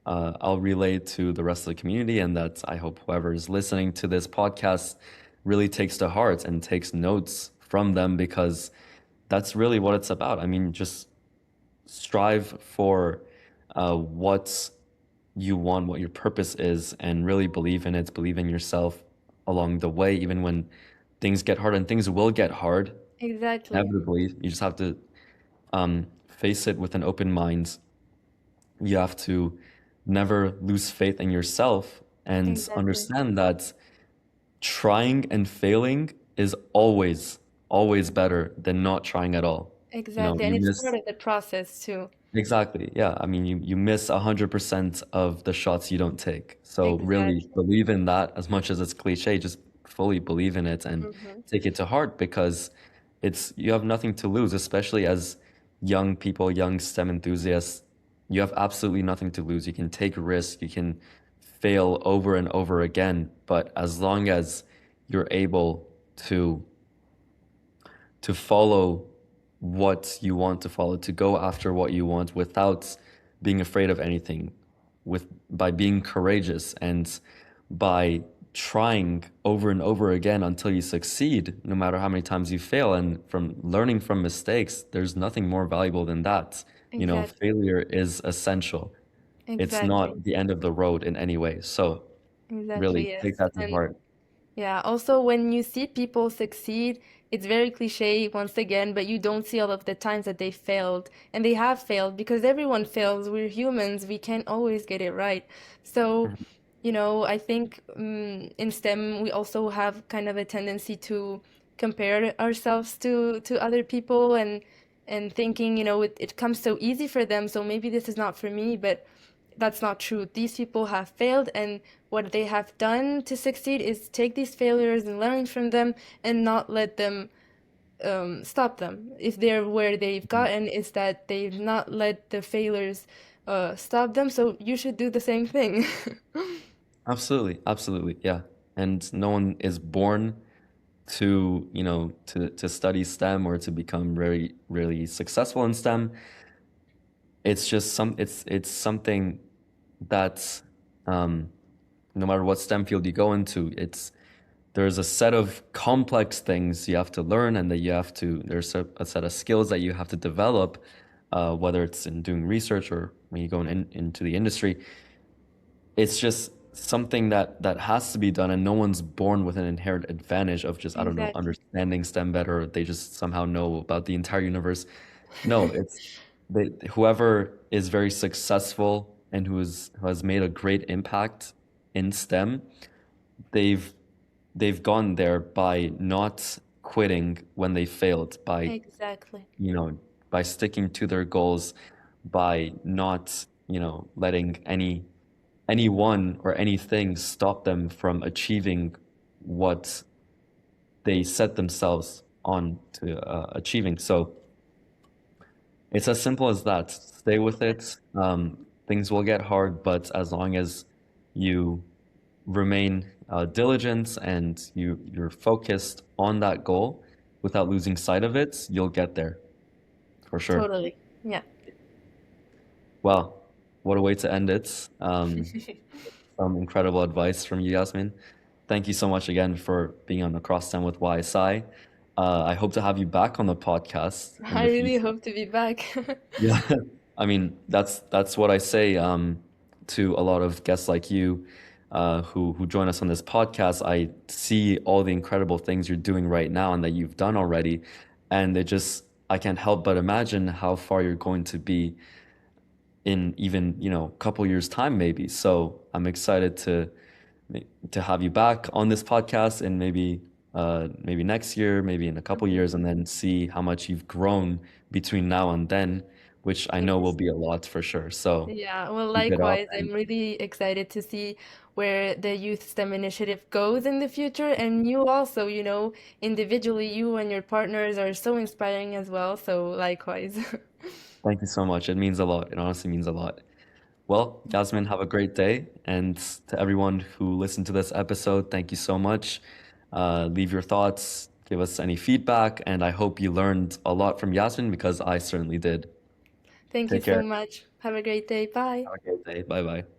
I'll relay to the rest of the community, and that I hope whoever is listening to this podcast really takes to heart and takes notes from them, because that's really what it's about. I mean, just strive for what you want, what your purpose is, and really believe in it, believe in yourself along the way, even when things get hard, and things will get hard Exactly. inevitably. You just have to face it with an open mind. You have to never lose faith in yourself and Exactly. understand that trying and failing is always, always better than not trying at all. You know, Exactly. And you it's miss part of the process too. exactly. Yeah. I mean, you miss 100% of the shots you don't take. So really Exactly. believe in that. As much as it's cliche, just fully believe in it and Hmm. take it to heart, because you have nothing to lose, especially as young people, young STEM enthusiasts. You have absolutely nothing to lose. You can take risks, you can fail over and over again, but as long as you're able to follow what you want to follow, to go after what you want without being afraid of anything, with by being courageous and by trying over and over again until you succeed, no matter how many times you fail, and from learning from mistakes, there's nothing more valuable than that. You know, Exactly. failure is essential. It's Exactly. not the end of the road in any way. So really Exactly. Yes. take that to And heart. yeah, also when you see people succeed, it's very cliche once again, but you don't see all of the times that they failed. And they have failed because everyone fails. We're humans. We can't always get it right. So, I think in STEM we also have kind of a tendency to compare ourselves to other people, and thinking, it comes so easy for them, so maybe this is not for me, but that's not true. These people have failed, and what they have done to succeed is take these failures and learn from them, and not let them stop them. If they're where they've gotten, is that they've not let the failures stop them. So you should do the same thing. Absolutely, absolutely, yeah. And no one is born to, to study STEM or to become very, really successful in STEM. It's just it's something that no matter what STEM field you go into, there's a set of complex things you have to learn, and that there's a set of skills that you have to develop, whether it's in doing research or when you go into the industry. It's just something that has to be done, and no one's born with an inherent advantage of just, I don't know, Exactly. understanding STEM better, or they just somehow know about the entire universe. No, whoever is very successful and who has made a great impact in STEM, they've gone there by not quitting when they failed, by, Exactly. you know, by sticking to their goals, by not, letting anyone or anything stop them from achieving what they set themselves on to achieving. So it's as simple as that. Stay with it. Things will get hard, but as long as you remain diligent and you're focused on that goal without losing sight of it, you'll get there for sure. Totally. Yeah. Well, what a way to end it. Some incredible advice from you, Yasmin. Thank you so much again for being on Across Time with YSI. I hope to have you back on the podcast in I the really future. hope to be back. Yeah, I mean that's what I say to a lot of guests like you who join us on this podcast. I see all the incredible things you're doing right now and that you've done already, and it just I can't help but imagine how far you're going to be in even a couple years time maybe. So I'm excited to have you back on this podcast and maybe next year, maybe in a couple Mhm. years, and then see how much you've grown between now and then, which I Thank know you. will be a lot for sure. So Yeah, well, keep it up likewise, and I'm really excited to see where the Youth STEM initiative goes in the future. And you also, individually, you and your partners are so inspiring as well. So, likewise. thank you so much. It means a lot. It honestly means a lot. Well, Yasmin, have a great day. And to everyone who listened to this episode, thank you so much. Leave your thoughts, give us any feedback, and I hope you learned a lot from Yasmin because I certainly did. Thank you Take so care. much. Have a great day. Bye. Have a great day. Bye bye.